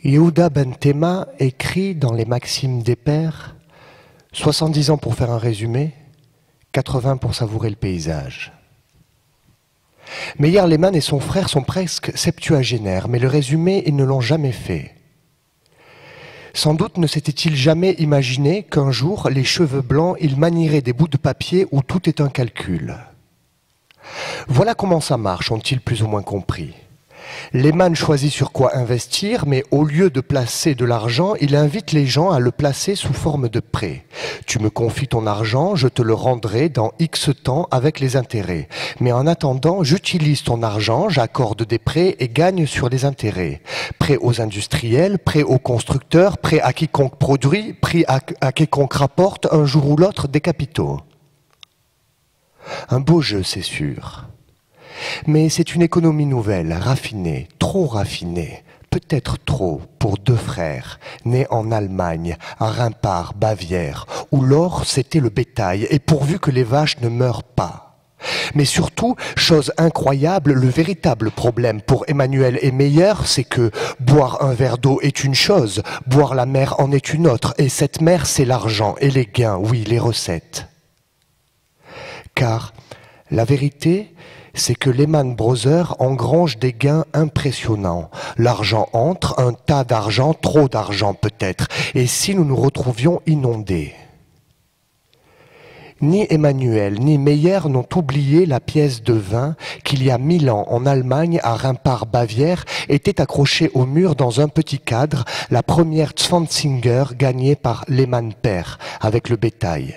Yehuda ben Tema écrit dans les Maximes des Pères 70 ans pour faire un résumé, 80 pour savourer le paysage. Meir Lehman et son frère sont presque septuagénaires, mais le résumé, ils ne l'ont jamais fait. Sans doute ne s'était-il jamais imaginé qu'un jour, les cheveux blancs, ils manieraient des bouts de papier où tout est un calcul. Voilà comment ça marche, ont-ils plus ou moins compris. Lehman choisit sur quoi investir, mais au lieu de placer de l'argent, il invite les gens à le placer sous forme de prêt. Tu me confies ton argent, je te le rendrai dans X temps avec les intérêts. Mais en attendant, j'utilise ton argent, j'accorde des prêts et gagne sur les intérêts. Prêt aux industriels, prêt aux constructeurs, prêt à quiconque produit, prêt à quiconque rapporte un jour ou l'autre des capitaux. Un beau jeu, c'est sûr. Mais c'est une économie nouvelle, raffinée, trop raffinée, peut-être trop pour deux frères, nés en Allemagne, à Rempart, Bavière, où l'or c'était le bétail, et pourvu que les vaches ne meurent pas. Mais surtout, chose incroyable, le véritable problème pour Emmanuel et Meyer, c'est que boire un verre d'eau est une chose, boire la mer en est une autre, et cette mer c'est l'argent et les gains, oui, les recettes. Car la vérité, c'est que Lehman Brothers engrange des gains impressionnants. L'argent entre, un tas d'argent, trop d'argent peut-être, et si nous nous retrouvions inondés. Ni Emmanuel ni Meyer n'ont oublié la pièce de vin qu'il y a 1000 ans en Allemagne, à Rempart, Bavière, était accrochée au mur dans un petit cadre, la première Zwanziger gagnée par Lehman père, avec le bétail.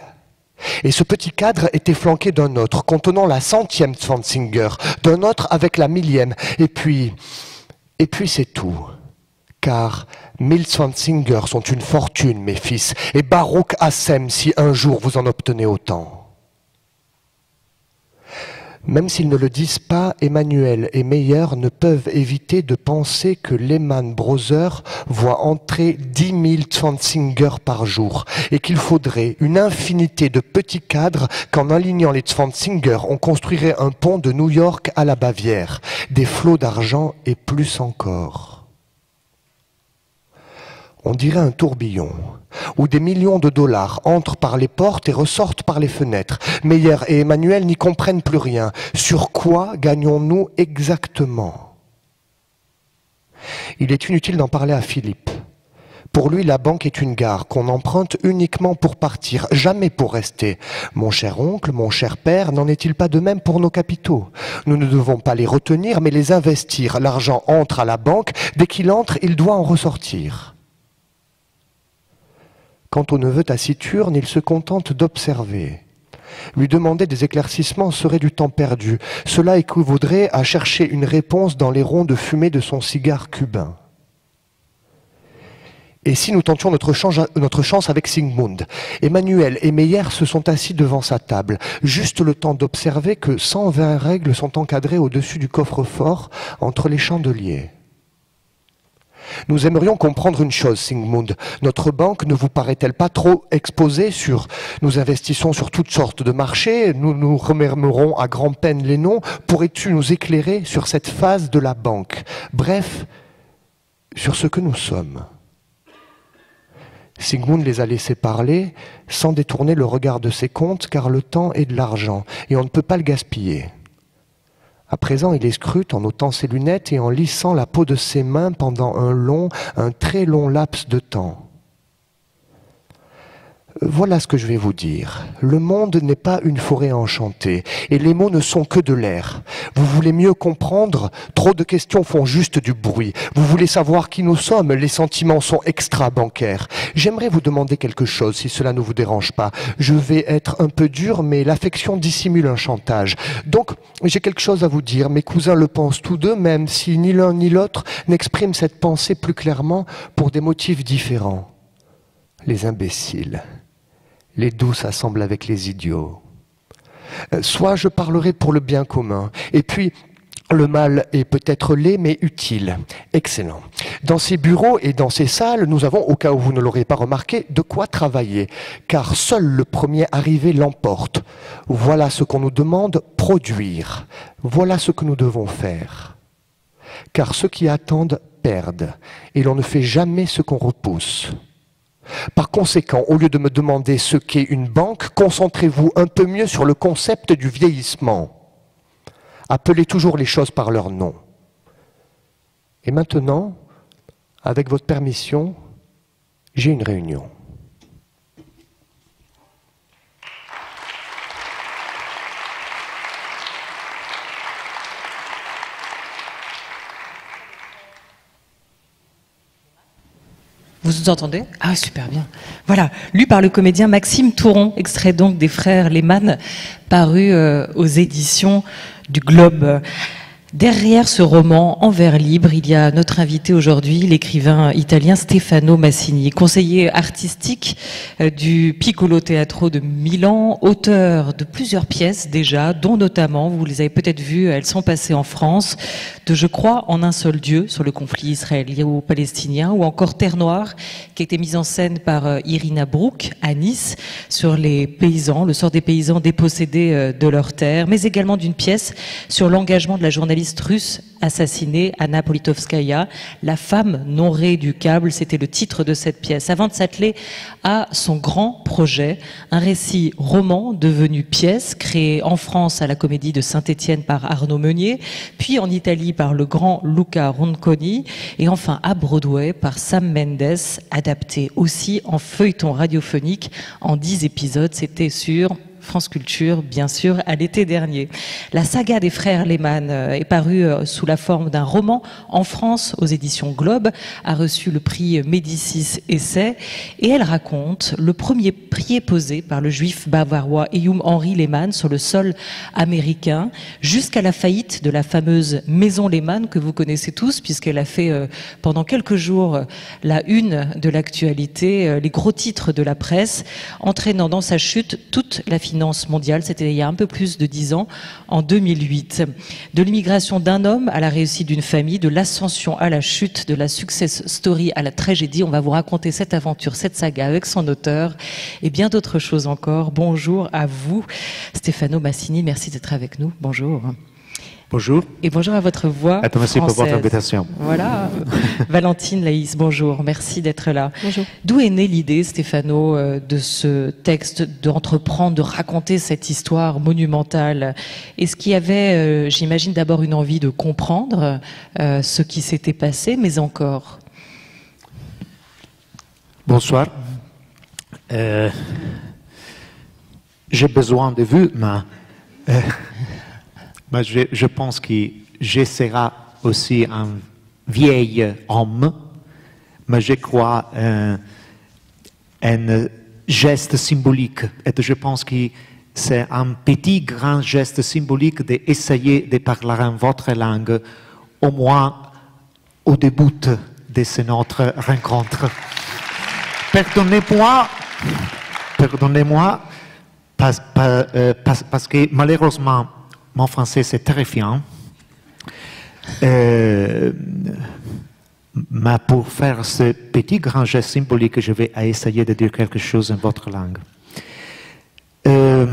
Et ce petit cadre était flanqué d'un autre, contenant la 100e Zwanziger, d'un autre avec la 1000e, et puis c'est tout. Car 1000 Zwanziger sont une fortune, mes fils, et Baruch Hashem si un jour vous en obtenez autant. Même s'ils ne le disent pas, Emmanuel et Meyer ne peuvent éviter de penser que Lehman Brothers voit entrer 10 000 Zwanziger par jour et qu'il faudrait une infinité de petits cadres qu'en alignant les Zwanziger, on construirait un pont de New York à la Bavière, des flots d'argent et plus encore. On dirait un tourbillon, où des millions de dollars entrent par les portes et ressortent par les fenêtres. Meyer et Emmanuel n'y comprennent plus rien. Sur quoi gagnons-nous exactement? Il est inutile d'en parler à Philippe. Pour lui, la banque est une gare qu'on emprunte uniquement pour partir, jamais pour rester. Mon cher oncle, mon cher père, n'en est-il pas de même pour nos capitaux? Nous ne devons pas les retenir, mais les investir. L'argent entre à la banque, dès qu'il entre, il doit en ressortir. Quant au neveu taciturne, il se contente d'observer. Lui demander des éclaircissements serait du temps perdu. Cela équivaudrait à chercher une réponse dans les ronds de fumée de son cigare cubain. Et si nous tentions notre chance avec Sigmund? Emmanuel et Meyer se sont assis devant sa table, juste le temps d'observer que 120 règles sont encadrées au-dessus du coffre-fort entre les chandeliers. Nous aimerions comprendre une chose, Sigmund. Notre banque ne vous paraît-elle pas trop exposée sur... Nous investissons sur toutes sortes de marchés, nous nous remémorons à grand-peine les noms. Pourrais-tu nous éclairer sur cette phase de la banque? Bref, sur ce que nous sommes. Sigmund les a laissés parler sans détourner le regard de ses comptes, car le temps est de l'argent et on ne peut pas le gaspiller. À présent, il les scrute en ôtant ses lunettes et en lissant la peau de ses mains pendant un très long laps de temps. Voilà ce que je vais vous dire. Le monde n'est pas une forêt enchantée, et les mots ne sont que de l'air. Vous voulez mieux comprendre? Trop de questions font juste du bruit. Vous voulez savoir qui nous sommes? Les sentiments sont extra-bancaires. J'aimerais vous demander quelque chose, si cela ne vous dérange pas. Je vais être un peu dur, mais l'affection dissimule un chantage. Donc, j'ai quelque chose à vous dire. Mes cousins le pensent tous deux, même si ni l'un ni l'autre n'expriment cette pensée plus clairement pour des motifs différents. Les imbéciles. Les doux s'assemblent avec les idiots. Soit je parlerai pour le bien commun, et puis le mal est peut-être laid mais utile. Excellent. Dans ces bureaux et dans ces salles, nous avons, au cas où vous ne l'aurez pas remarqué, de quoi travailler, car seul le premier arrivé l'emporte. Voilà ce qu'on nous demande, produire. Voilà ce que nous devons faire. Car ceux qui attendent perde, et l'on ne fait jamais ce qu'on repousse. Par conséquent, au lieu de me demander ce qu'est une banque, concentrez-vous un peu mieux sur le concept du vieillissement. Appelez toujours les choses par leur nom. Et maintenant, avec votre permission, j'ai une réunion. Vous nous entendez? Ah, super bien. Voilà, lu par le comédien Maxime Touron, extrait donc des frères Lehmann, paru aux éditions du Globe. Derrière ce roman en vers libre, il y a notre invité aujourd'hui, l'écrivain italien Stefano Massini, conseiller artistique du Piccolo Teatro de Milan, auteur de plusieurs pièces déjà, dont notamment, vous les avez peut-être vues, elles sont passées en France, de Je crois en un seul Dieu sur le conflit israélien-palestinien, ou encore Terre Noire, qui a été mise en scène par Irina Brouk à Nice, sur les paysans, le sort des paysans dépossédés de leurs terres, mais également d'une pièce sur l'engagement de la journaliste russe assassinée, Anna Politkovskaya, la femme non rééducable, c'était le titre de cette pièce, avant de s'atteler à son grand projet, un récit roman devenu pièce, créé en France à la Comédie de Saint-Étienne par Arnaud Meunier, puis en Italie par le grand Luca Ronconi, et enfin à Broadway par Sam Mendes, adapté aussi en feuilleton radiophonique en 10 épisodes, c'était sur France Culture, bien sûr, à l'été dernier. La saga des frères Lehmann est parue sous la forme d'un roman en France aux éditions Globe, a reçu le prix Médicis Essai, et elle raconte le premier pied posé par le juif bavarois Eyum Henry Lehmann sur le sol américain, jusqu'à la faillite de la fameuse maison Lehmann que vous connaissez tous, puisqu'elle a fait pendant quelques jours la une de l'actualité, les gros titres de la presse, entraînant dans sa chute toute la finance mondiale, c'était il y a un peu plus de 10 ans, en 2008. De l'immigration d'un homme à la réussite d'une famille, de l'ascension à la chute, de la success story à la tragédie, on va vous raconter cette aventure, cette saga avec son auteur et bien d'autres choses encore. Bonjour à vous, Stefano Massini, merci d'être avec nous. Bonjour. Bonjour. Et bonjour à votre voix Merci française. pour votre invitation. Voilà. Valentine Laïs, bonjour. Merci d'être là. Bonjour. D'où est née l'idée, Stefano, de ce texte, d'entreprendre, de raconter cette histoire monumentale? Est-ce qu'il y avait, j'imagine, d'abord une envie de comprendre ce qui s'était passé, mais encore? Bonsoir. J'ai besoin de vous, mais je pense que je serai aussi un vieil homme, mais je crois un geste symbolique. Et je pense que c'est un petit, grand geste symbolique d'essayer de parler en votre langue, au moins au début de notre rencontre. Pardonnez-moi, parce que malheureusement, mon français, c'est terrifiant. Mais pour faire ce petit grand geste symbolique, je vais essayer de dire quelque chose en votre langue. Je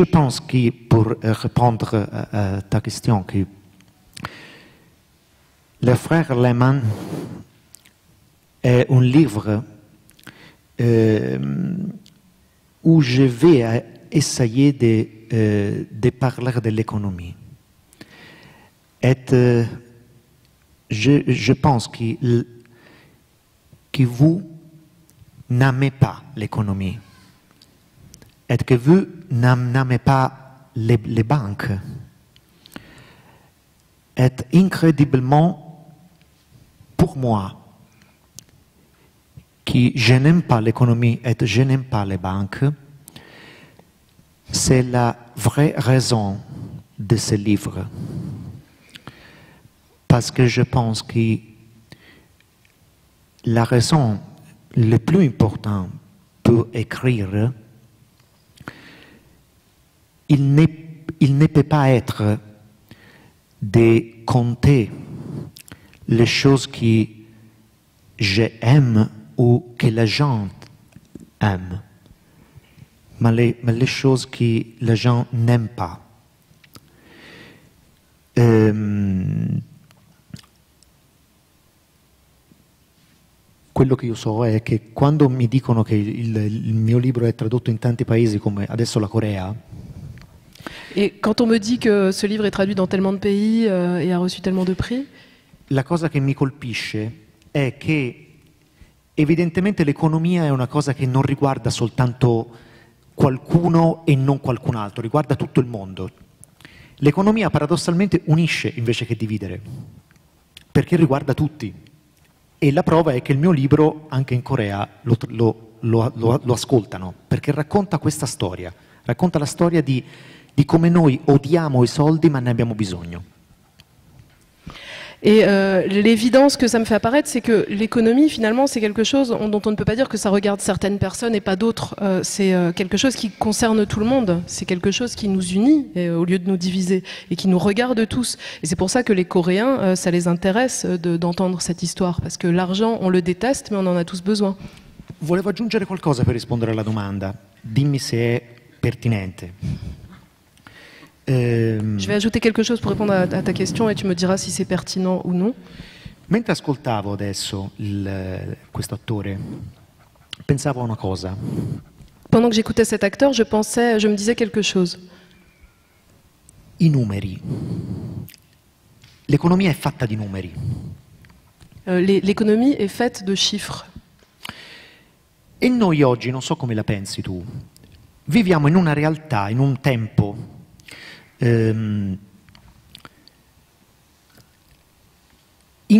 pense que pour répondre à ta question, que le frère Lehmann est un livre où je vais essayer de parler de l'économie. Et je pense que vous n'aimez pas l'économie et que vous n'aimez pas les banques. Et incroyablement, pour moi, que je n'aime pas l'économie et je n'aime pas les banques, c'est la vraie raison de ce livre. Parce que je pense que la raison la plus importante pour écrire, il ne peut pas être de compter les choses que j'aime ou que les gens aiment. Mais les choses que les gens n'aiment pas. quello che io so è che quando mi dicono che il mio libro è tradotto in tanti paesi come adesso la Corea, Et quand on me dit que ce livre est traduit dans tellement de pays et a reçu tellement de prix, la cosa che mi colpisce è che evidentemente l'economia è una cosa che non riguarda soltanto qualcuno e non qualcun altro, riguarda tutto il mondo. L'economia paradossalmente unisce invece che dividere, perché riguarda tutti. E la prova è che il mio libro, anche in Corea, lo ascoltano, perché racconta questa storia, racconta la storia di come noi odiamo i soldi ma ne abbiamo bisogno. Et l'évidence que ça me fait apparaître, c'est que l'économie, finalement, c'est quelque chose dont on ne peut pas dire que ça regarde certaines personnes et pas d'autres. C'est quelque chose qui concerne tout le monde. C'est quelque chose qui nous unit au lieu de nous diviser et qui nous regarde tous. Et c'est pour ça que les Coréens, ça les intéresse d'entendre cette histoire. Parce que l'argent, on le déteste, mais on en a tous besoin. Volevo aggiungere qualcosa per rispondere alla domanda. Dimmi se è pertinente. Je vais ajouter quelque chose pour répondre à ta question et tu me diras si c'est pertinent ou non. Mentre ascoltavo adesso questo attore, pensavo a una cosa. Pendant que j'écoutais cet acteur, je me disais quelque chose. I numeri. L'economia è fatta di numeri. L'économie est faite de chiffres. E noi oggi, non so come la pensi tu, viviamo in una realtà, in un tempo in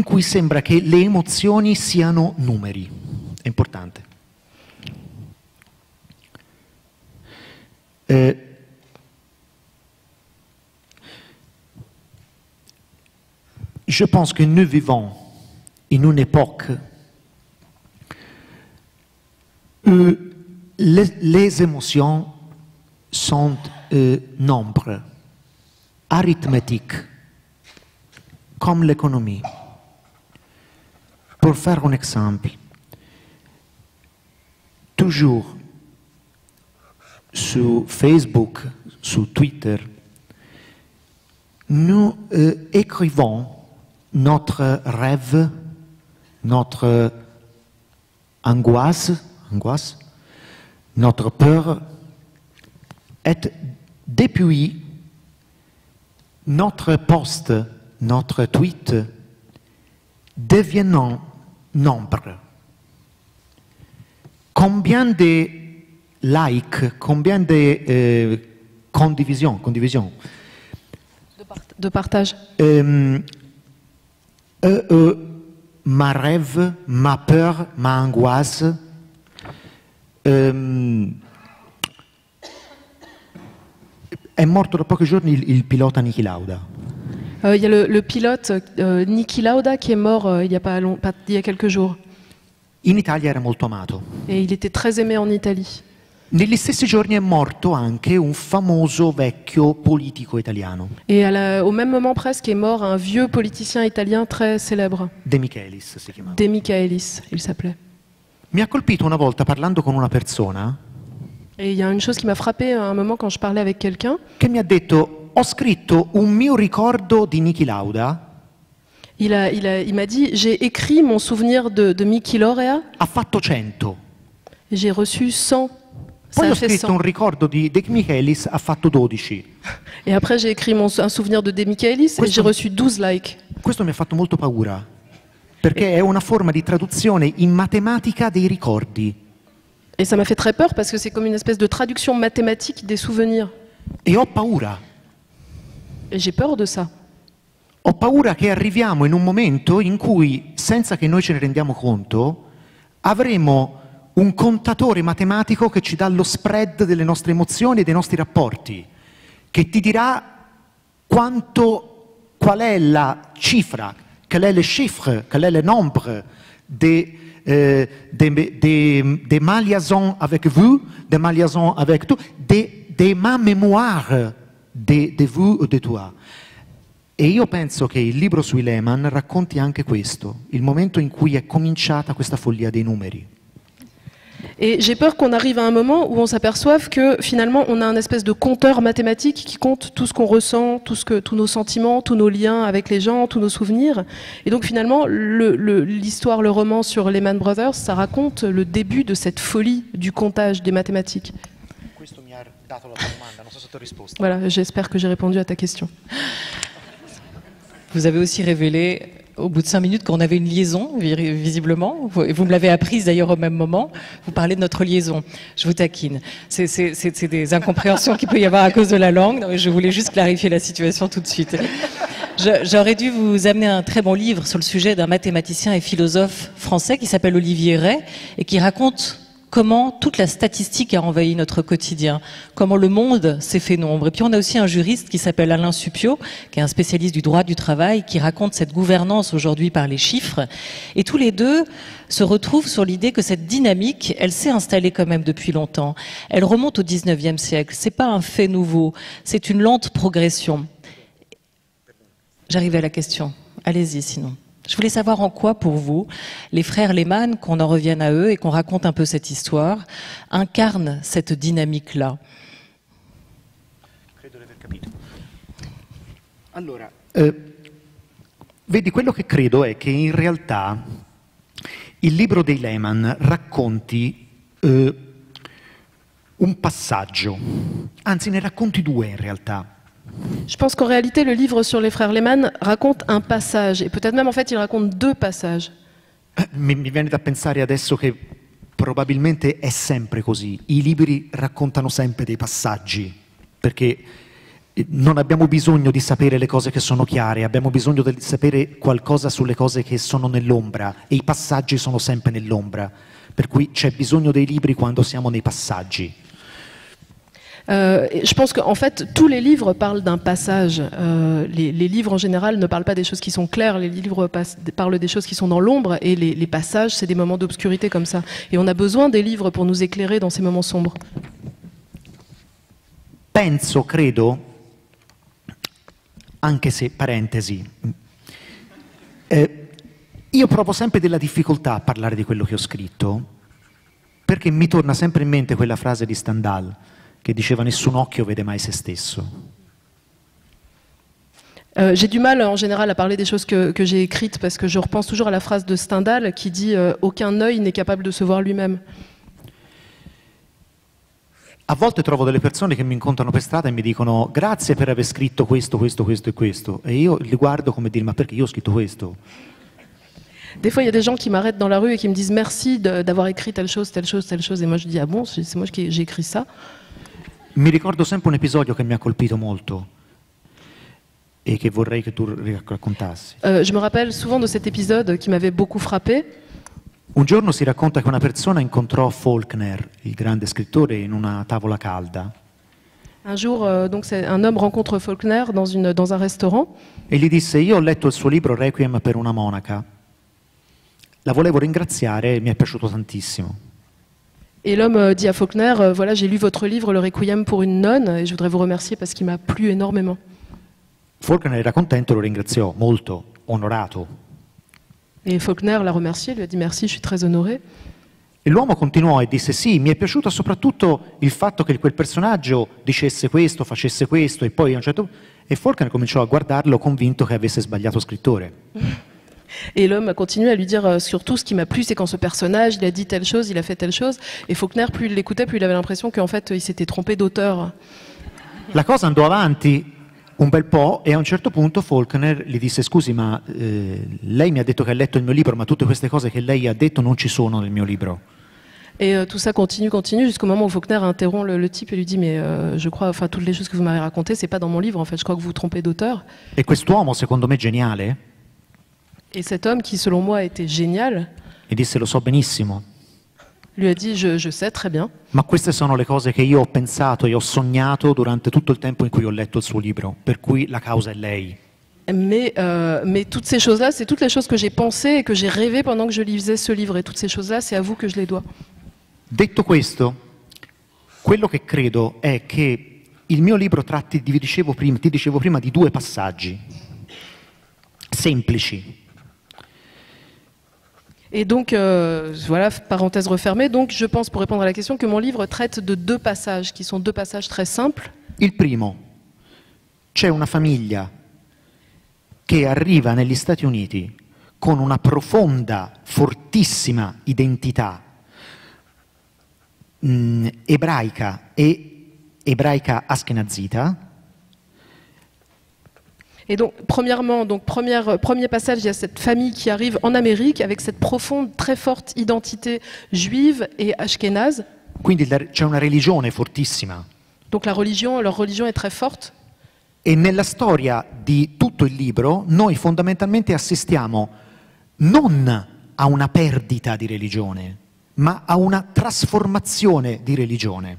cui sembra che le emozioni siano numeri. È importante. Je pense que nous vivons in une époque où les émotions sont nombres, arithmétiques, comme l'économie. Pour faire un exemple, toujours sur Facebook, sur Twitter, nous écrivons notre rêve, notre angoisse, notre peur, et depuis notre post, notre tweet, deviennent nombre. Combien de likes, combien de condivisions De partage. Ma rêve, ma peur, ma angoisse, è morto da pochi giorni il pilota Niki Lauda. Il y a le pilote Niki Lauda qui est mort il y a quelques jours. In Italia era molto amato. Et il était très aimé en Italie. Negli stessi giorni è morto anche un famoso vecchio politico italiano. Et au même moment presque est mort un vieux politicien italien très célèbre. De Michelis si chiamava. De Michaelis, il s'appelait. Mi ha colpito una volta parlando con una persona. Et il y a une chose qui m'a frappé à un moment quand je parlais avec quelqu'un. Che mi ha detto: ho scritto un mio ricordo di Niki Lauda. Il m'a dit, j'ai écrit mon souvenir de Niki Lauda. Ha fatto 100. J'ai reçu 100. Poi ho scritto un ricordo di De Michelis, ha fatto 12. Et après j'ai écrit un souvenir de De Michaelis et j'ai reçu 12 likes. Questo mi ha fatto molto paura, perché è una forma di traduzione in matematica dei ricordi. Et ça m'a fait très peur parce que c'est comme une espèce de traduction mathématique des souvenirs. E ho paura. Et j'ai peur de ça. Ho paura che arriviamo in un momento in cui, senza che noi ce ne rendiamo conto, avremo un contatore matematico che ci dà lo spread delle nostre emozioni e dei nostri rapporti, che ti dirà qual è la cifra, quel est le chiffre, quel est le nombre de ma liaison avec vous, de ma liaison avec toi, de ma mémoire de vous ou de toi. E io penso che il libro sui Lehman racconti anche questo, il momento in cui è cominciata questa follia dei numeri. Et j'ai peur qu'on arrive à un moment où on s'aperçoive que finalement on a un espèce de compteur mathématique qui compte tout ce qu'on ressent, tous nos sentiments, tous nos liens avec les gens, tous nos souvenirs. Et donc finalement l'histoire, le roman sur Lehman Brothers, ça raconte le début de cette folie du comptage des mathématiques. Voilà, j'espère que j'ai répondu à ta question. Vous avez aussi révélé au bout de 5 minutes qu'on avait une liaison, visiblement. Et vous me l'avez apprise d'ailleurs au même moment. Vous parlez de notre liaison. Je vous taquine. C'est des incompréhensions qu'il peut y avoir à cause de la langue. Non, mais je voulais juste clarifier la situation tout de suite. J'aurais dû vous amener un très bon livre sur le sujet d'un mathématicien et philosophe français qui s'appelle Olivier Rey et qui raconte comment toute la statistique a envahi notre quotidien, comment le monde s'est fait nombre. Et puis on a aussi un juriste qui s'appelle Alain Suppiot, qui est un spécialiste du droit du travail, qui raconte cette gouvernance aujourd'hui par les chiffres. Et tous les deux se retrouvent sur l'idée que cette dynamique, elle s'est installée quand même depuis longtemps. Elle remonte au 19e siècle. C'est pas un fait nouveau, c'est une lente progression. J'arrive à la question. Allez-y sinon. Je voulais savoir en quoi, pour vous, les frères Lehman, qu'on en revienne à eux et qu'on raconte un peu cette histoire, incarnent cette dynamique-là. Allora, vedi, quello che credo è che in realtà il libro dei Lehman racconti un passaggio, anzi ne racconti due in realtà. Je pense qu'en réalité, le livre sur les frères Lehman raconte un passage, et peut-être même en fait il raconte 2 passages. Mi viene da pensare adesso che probabilmente è sempre così. I libri raccontano sempre dei passaggi, perché non abbiamo bisogno di sapere le cose che sono chiare, abbiamo bisogno di sapere qualcosa sulle cose che sono nell'ombra, e i passaggi sono sempre nell'ombra, per cui c'è bisogno dei libri quando siamo nei passaggi. Je pense qu'en fait, tous les livres parlent d'un passage. Les livres, en général, ne parlent pas des choses qui sont claires. Les livres parlent des choses qui sont dans l'ombre. Et les passages, c'est des moments d'obscurité comme ça. Et on a besoin des livres pour nous éclairer dans ces moments sombres. Penso, credo, anche se, parentesi, io provo sempre della difficoltà a parlare di quello che ho scritto, perché mi torna sempre in mente quella frase di Stendhal, che diceva nessun occhio vede mai se stesso. J'ai du mal en général à parler des choses que j'ai écrites parce que je repense toujours à la phrase de Stendhal qui dit aucun œil n'est capable de se voir lui-même. A volte trovo delle persone che mi incontrano per strada e mi dicono grazie per aver scritto questo, questo, questo e questo, e io li guardo come dire ma perché io ho scritto questo? Des fois, il y a des gens qui m'arrêtent dans la rue et qui me disent merci d'avoir écrit telle chose, telle chose, telle chose, et moi je dis ah bon, c'est moi qui j'ai écrit ça. Mi ricordo sempre un episodio che mi ha colpito molto e che vorrei che tu raccontassi. Je me rappelle souvent de cet épisode qui m'avait beaucoup frappé. Un giorno si racconta che una persona incontrò Faulkner, il grande scrittore, in una tavola calda. Un jour, donc un homme rencontre Faulkner dans un restaurant. E gli disse, io ho letto il suo libro Requiem per una monaca. La volevo ringraziare e mi è piaciuto tantissimo. Et l'homme dit à Faulkner, voilà, j'ai lu votre livre, le Requiem pour une nonne, et je voudrais vous remercier parce qu'il m'a plu énormément. Faulkner era contento, lo ringraziò, molto, onorato. Et Faulkner l'a remercié, lui a dit merci, je suis très honoré. E l'uomo continuò e disse, sì, mi è piaciuto soprattutto il fatto che quel personaggio dicesse questo, facesse questo, e poi a un certo punto... E Faulkner cominciò a guardarlo convinto che avesse sbagliato scrittore. Et l'homme a continué à lui dire surtout ce qui m'a plu, c'est quand ce personnage, il a dit telle chose, il a fait telle chose. Et Faulkner, plus il l'écoutait, plus il avait l'impression qu'en fait, il s'était trompé d'auteur. La cosa andò avanti un bel po' e a un certo punto Faulkner gli disse scusi ma lei mi ha detto che ha letto il mio libro ma tutte queste cose che lei ha detto non ci sono nel mio libro. Et tout ça continue jusqu'au moment où Faulkner interrompt le type et lui dit mais je crois, enfin toutes les choses que vous m'avez racontées c'est pas dans mon livre en fait, je crois que vous vous trompez d'auteur. E quest'uomo secondo me geniale. Et cet homme qui selon moi était génial. E disse lo so benissimo. Lui a dit je sais très bien. Ma queste sono le cose che io ho pensato e ho sognato durante tutto il tempo in cui ho letto il suo libro, per cui la causa è lei. Mais toutes ces choses-là, c'est toutes les choses que j'ai pensées et que j'ai rêvé pendant que je lisais ce livre. Et toutes ces choses-là, c'est à vous que je les dois. Detto questo, quello che credo è che il mio libro tratti, ti dicevo prima, di due passaggi semplici. Et donc, voilà, parenthèse refermée. Donc, je pense, pour répondre à la question, que mon livre traite de 2 passages, qui sont 2 passages très simples. Il primo, c'è una famiglia che arriva negli Stati Uniti con una profonda, fortissima identità ebraica e ebraica askenazita. Et donc, premièrement, premier passage, il y a cette famille qui arrive en Amérique avec cette profonde, très forte identité juive et ashkénaze. Quindi c'è una religione fortissima. Donc leur religion est très forte. E nella storia di tutto il libro noi fondamentalmente assistiamo non a una perdita di religione, ma a una trasformazione di religione.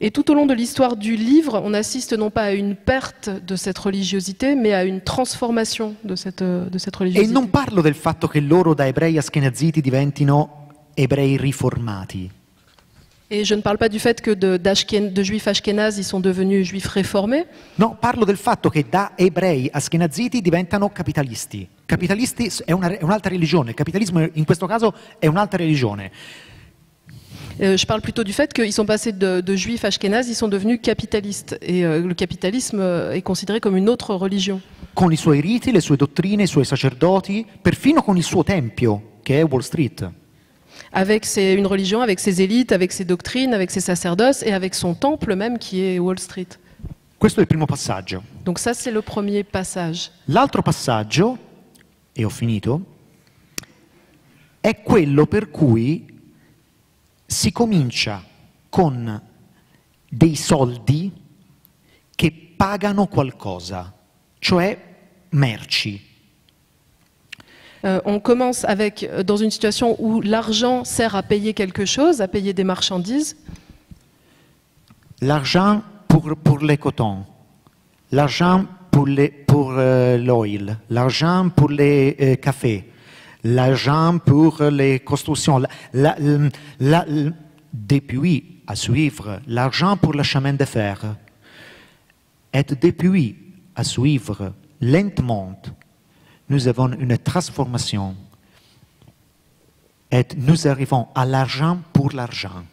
Et tout au long de l'histoire du livre, on assiste non pas à une perte de cette religiosité, mais à une transformation de cette religiosité. E non parlo del fatto che loro da ebrei askenaziti diventino ebrei riformati. Et je ne parle pas du fait que de juifs ashkénazes, ils sont devenus juifs réformés. No, parlo del fatto che da ebrei askenaziti diventano capitalisti. Capitalisti è un'altra religione, il capitalismo in questo caso è un'altra religione. Je parle plutôt du fait qu'ils sont passés de juifs ashkénazes, ils sont devenus capitalistes. Et le capitalisme est considéré comme une autre religion. Con i suoi riti, le sue dottrine, i suoi sacerdoti, perfino con il suo tempio, che è Wall Street. Avec une religion, avec ses élites, avec ses doctrines, avec ses sacerdoces et avec son temple même qui est Wall Street. Questo è il primo passaggio. Donc ça, c'est le premier passage. L'altro passaggio, e ho finito, è quello per cui si comincia con dei soldi che pagano qualcosa, cioè merci. On commence dans une situation où l'argent sert à payer quelque chose, à payer des marchandises. L'argent pour les cotons, l'argent pour l'oil, l'argent pour les cafés, l'argent pour les constructions, depuis à suivre l'argent pour le chemin de fer. Et depuis à suivre lentement, nous avons une transformation et nous arrivons à l'argent pour l'argent.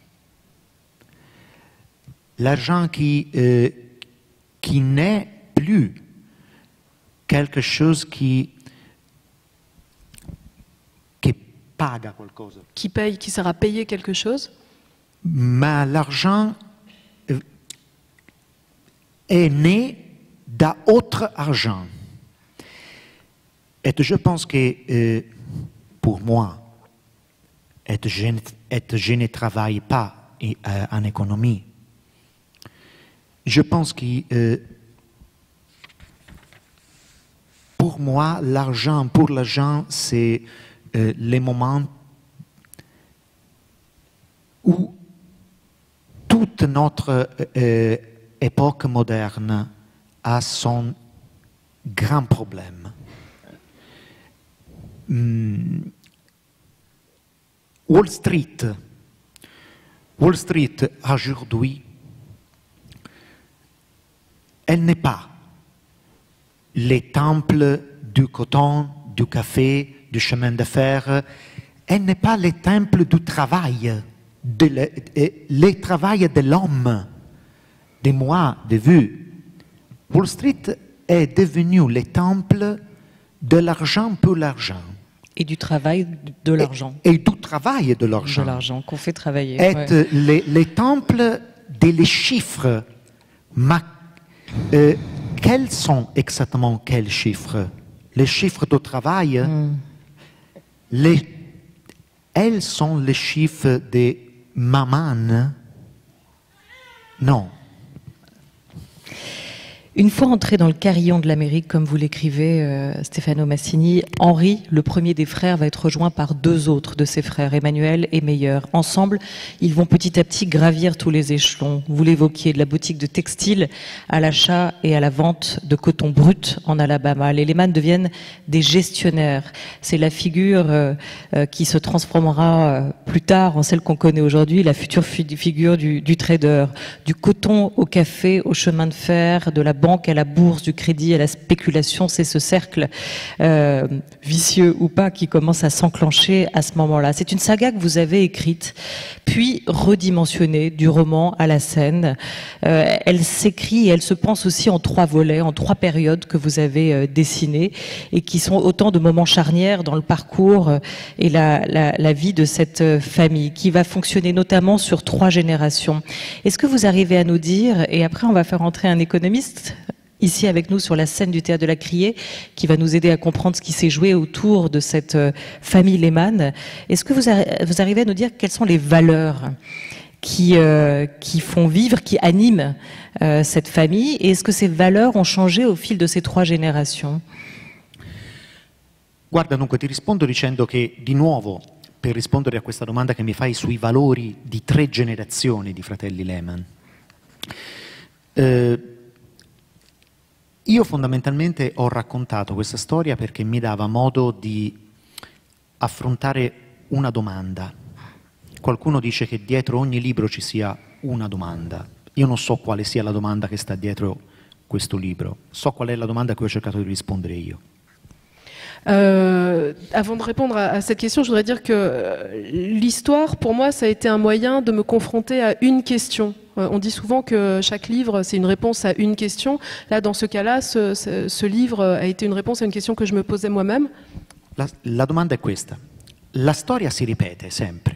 L'argent qui n'est plus quelque chose qui paga qualcosa. Qui paye, qui sert à payer quelque chose. Mais l'argent est né d'autre argent. Et je pense que pour moi, je ne travaille pas en économie. Je pense que pour moi, pour l'argent, c'est les moments où toute notre époque moderne a son grand problème. Wall Street aujourd'hui, elle n'est pas les temples du coton, du café, du chemin de fer, elle n'est pas les temples du travail, le travail de l'homme, de moi, de vous. Wall Street est devenu le temple de l'argent pour l'argent. Et du travail de l'argent. Et du travail de l'argent. De l'argent qu'on fait travailler. Et ouais. les temples des chiffres. Quels sont exactement quels chiffres? Les chiffres de travail, elles sont les chiffres de maman? Non. Une fois entré dans le carillon de l'Amérique, comme vous l'écrivez, Stefano Massini, Henri, le premier des frères, va être rejoint par 2 autres de ses frères, Emmanuel et Meyer. Ensemble, ils vont petit à petit gravir tous les échelons. Vous l'évoquiez, de la boutique de textile à l'achat et à la vente de coton brut en Alabama. Les Lehman deviennent des gestionnaires. C'est la figure qui se transformera plus tard en celle qu'on connaît aujourd'hui, la future figure du trader. Du coton au café, au chemin de fer, de la banque banque, à la bourse, du crédit, à la spéculation. C'est ce cercle vicieux ou pas qui commence à s'enclencher à ce moment-là. C'est une saga que vous avez écrite, puis redimensionnée du roman à la scène. Elle s'écrit et elle se pense aussi en 3 volets, en 3 périodes que vous avez dessinées et qui sont autant de moments charnières dans le parcours et la vie de cette famille qui va fonctionner notamment sur 3 générations. Est-ce que vous arrivez à nous dire, et après on va faire entrer un économiste ici avec nous sur la scène du Théâtre de la Criée, qui va nous aider à comprendre ce qui s'est joué autour de cette famille Lehmann. Est-ce que vous arrivez à nous dire quelles sont les valeurs qui font vivre, qui animent cette famille, et est-ce que ces valeurs ont changé au fil de ces 3 générations? Guarda, dunque ti rispondo dicendo che, di nuovo, per rispondere a questa domanda che mi fai sui valori di 3 generazioni di fratelli Lehmann, io fondamentalmente ho raccontato questa storia perché mi dava modo di affrontare una domanda. Qualcuno dice che dietro ogni libro ci sia una domanda. Io non so quale sia la domanda che sta dietro questo libro. So qual è la domanda a cui ho cercato di rispondere io. Avant de répondre à cette question, je voudrais dire que l'histoire, pour moi, ça a été un moyen de me confronter à une question. On dit souvent que chaque livre, c'est une réponse à une question. Là, dans ce cas-là, ce livre a été une réponse à une question que je me posais moi-même. La domanda è questa. La storia si ripete sempre.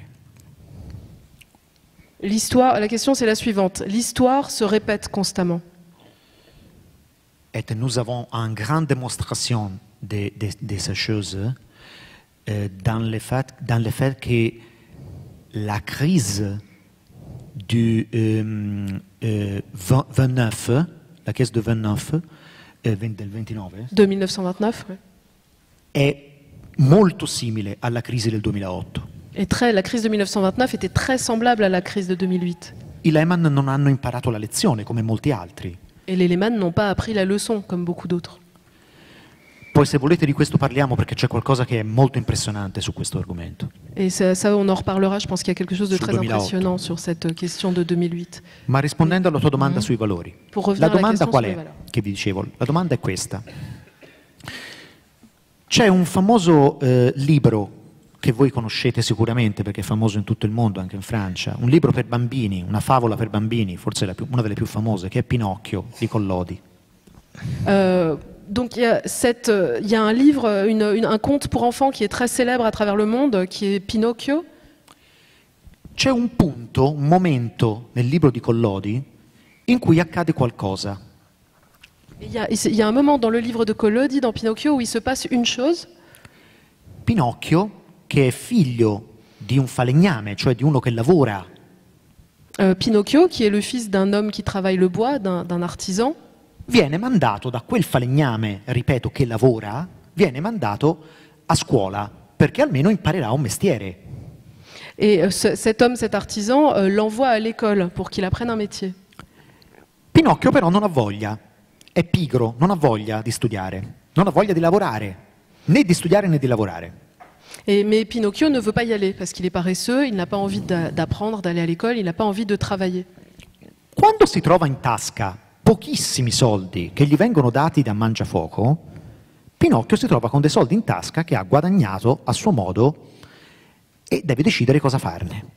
L'histoire, la question c'est la suivante. L'histoire se répète constamment. Et nous avons une grande démonstration de ces choses dans le fait que la crise du 29, la crise de 29, del 29, de 1929, ouais. È molto simile alla crisi del 2008. Et la crise de 1929 était très semblable à la crise de 2008. I Lehmann non hanno imparato la lezione come molti altri. Et les Lehmann n'ont pas appris la leçon comme beaucoup d'autres. Poi se volete di questo parliamo perché c'è qualcosa che è molto impressionante su questo argomento. Et ça on en reparlera, je pense qu'il y a quelque chose de Sul très 2008. impressionnant sur cette question de 2008. Ma rispondendo alla tua domanda sui valori, Pour revenir la à la domanda question qual sur è? les valeurs. Che vi dicevo, la domanda è questa. C'è un famoso libro che voi conoscete sicuramente perché è famoso in tutto il mondo, anche in Francia, un libro per bambini, una favola per bambini, forse una delle più famose, che è Pinocchio di Collodi. Donc il y a un livre, un conte pour enfants qui est très célèbre à travers le monde, qui est Pinocchio. C'è un punto, un momento nel libro di Collodi in cui accade qualcosa. Il y a un moment dans le livre de Collodi, dans Pinocchio, où il se passe une chose. Pinocchio, che è figlio di un falegname, cioè di uno che lavora. Pinocchio, qui est le fils d'un homme qui travaille le bois, d'un artisan, Viene mandato da quel falegname, ripeto, che lavora, viene mandato a scuola perché almeno imparerà un mestiere. et cet homme, cet artisan, l'envoie à l'école pour qu'il apprenne un métier. Pinocchio però non ha voglia, è pigro, non ha voglia di studiare, non ha voglia di lavorare, né di studiare né di lavorare. Mais Pinocchio ne veut pas y aller parce qu'il est paresseux, il n'a pas envie d'apprendre, d'aller à l'école, il n'a pas envie de travailler. Quando si trova in tasca pochissimi soldi che gli vengono dati da Mangiafoco, Pinocchio si trova con dei soldi in tasca che ha guadagnato a suo modo e deve decidere cosa farne.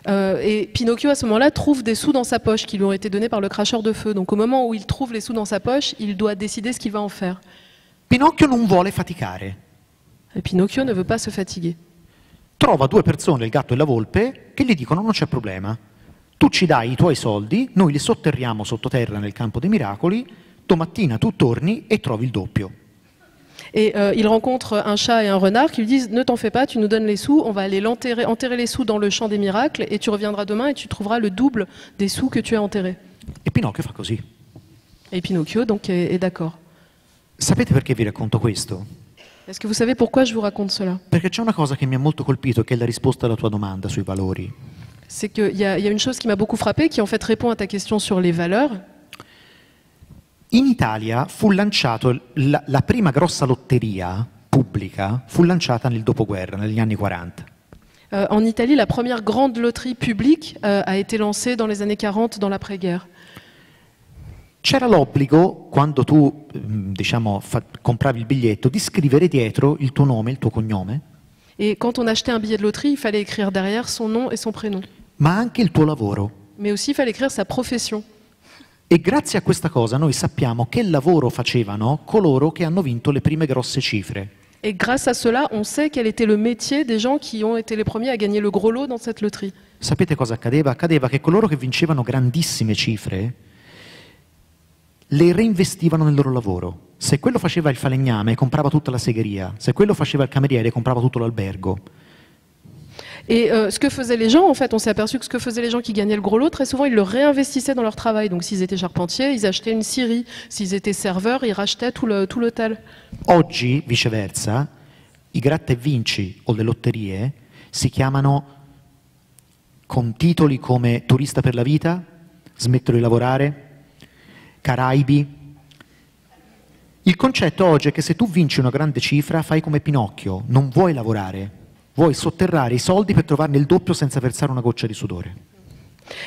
Et Pinocchio, à ce moment-là, trouve des sous dans sa poche qui lui ont été donnés par le cracheur de feu. Donc au moment où il trouve les sous dans sa poche, il doit décider ce qu'il va en faire. Pinocchio non vuole faticare. Et Pinocchio ne veut pas se fatiguer. Trova 2 persone, il gatto e la volpe, che gli dicono non c'è problema. Tu ci dai i tuoi soldi, noi li sotterriamo sottoterra nel campo dei miracoli, domattina tu torni e trovi il doppio. Et il rencontre un chat et un renard qui lui disent « Ne t'en fais pas, tu nous donnes les sous, on va aller enterrer les sous dans le champ des miracles et tu reviendras demain et tu trouveras le double des sous que tu as enterrés. E Pinocchio fa così. » Et Pinocchio donc est d'accord. Sapete perché vi racconto questo? Est-ce que vous savez pourquoi je vous raconte cela? Perché c'è una cosa che mi ha molto colpito, che è la risposta alla tua domanda sui valori. C'est qu'il y a une chose qui m'a beaucoup frappé, qui en fait répond à ta question sur les valeurs. In Italia fu lanciato la prima grossa lotteria pubblica, fu lanciata nel dopoguerra, negli anni 40. En Italie, la première grande loterie publique a été lancée dans les années 40, dans l'après-guerre. c'era l'obbligo, quando tu diciamo, compravi il biglietto, di scrivere dietro il tuo nome, il tuo cognome, Et quand on achetait un billet de loterie, il fallait écrire derrière son nom et son prénom. ma anche il tuo lavoro. Mais aussi, il fallait écrire sa profession. E grazie a questa cosa noi sappiamo che lavoro facevano coloro che hanno vinto le prime grosse cifre. Et grâce à cela, on sait quel était le métier des gens qui ont été les premiers à gagner le gros lot dans cette loterie. Sapete cosa accadeva? Accadeva che coloro che vincevano grandissime cifre le reinvestivano nel loro lavoro. Se quello faceva il falegname, comprava tutta la segheria. Se quello faceva il cameriere, comprava tutto l'albergo. Et ce que faisaient les gens, en fait, on s'est aperçu que ce que faisaient les gens qui gagnaient le gros lot, très souvent, ils le réinvestissaient dans leur travail. Donc s'ils étaient charpentiers, ils achetaient une scierie. S'ils étaient serveurs, ils rachetaient tout l'hôtel. Oggi, viceversa, i gratta e vinci o le lotterie si chiamano con titoli come Turista per la vita, Smetto di lavorare, Caraibi. Il concetto oggi è che se tu vinci una grande cifra fai come Pinocchio, non vuoi lavorare, vuoi sotterrare i soldi per trovarne il doppio senza versare una goccia di sudore.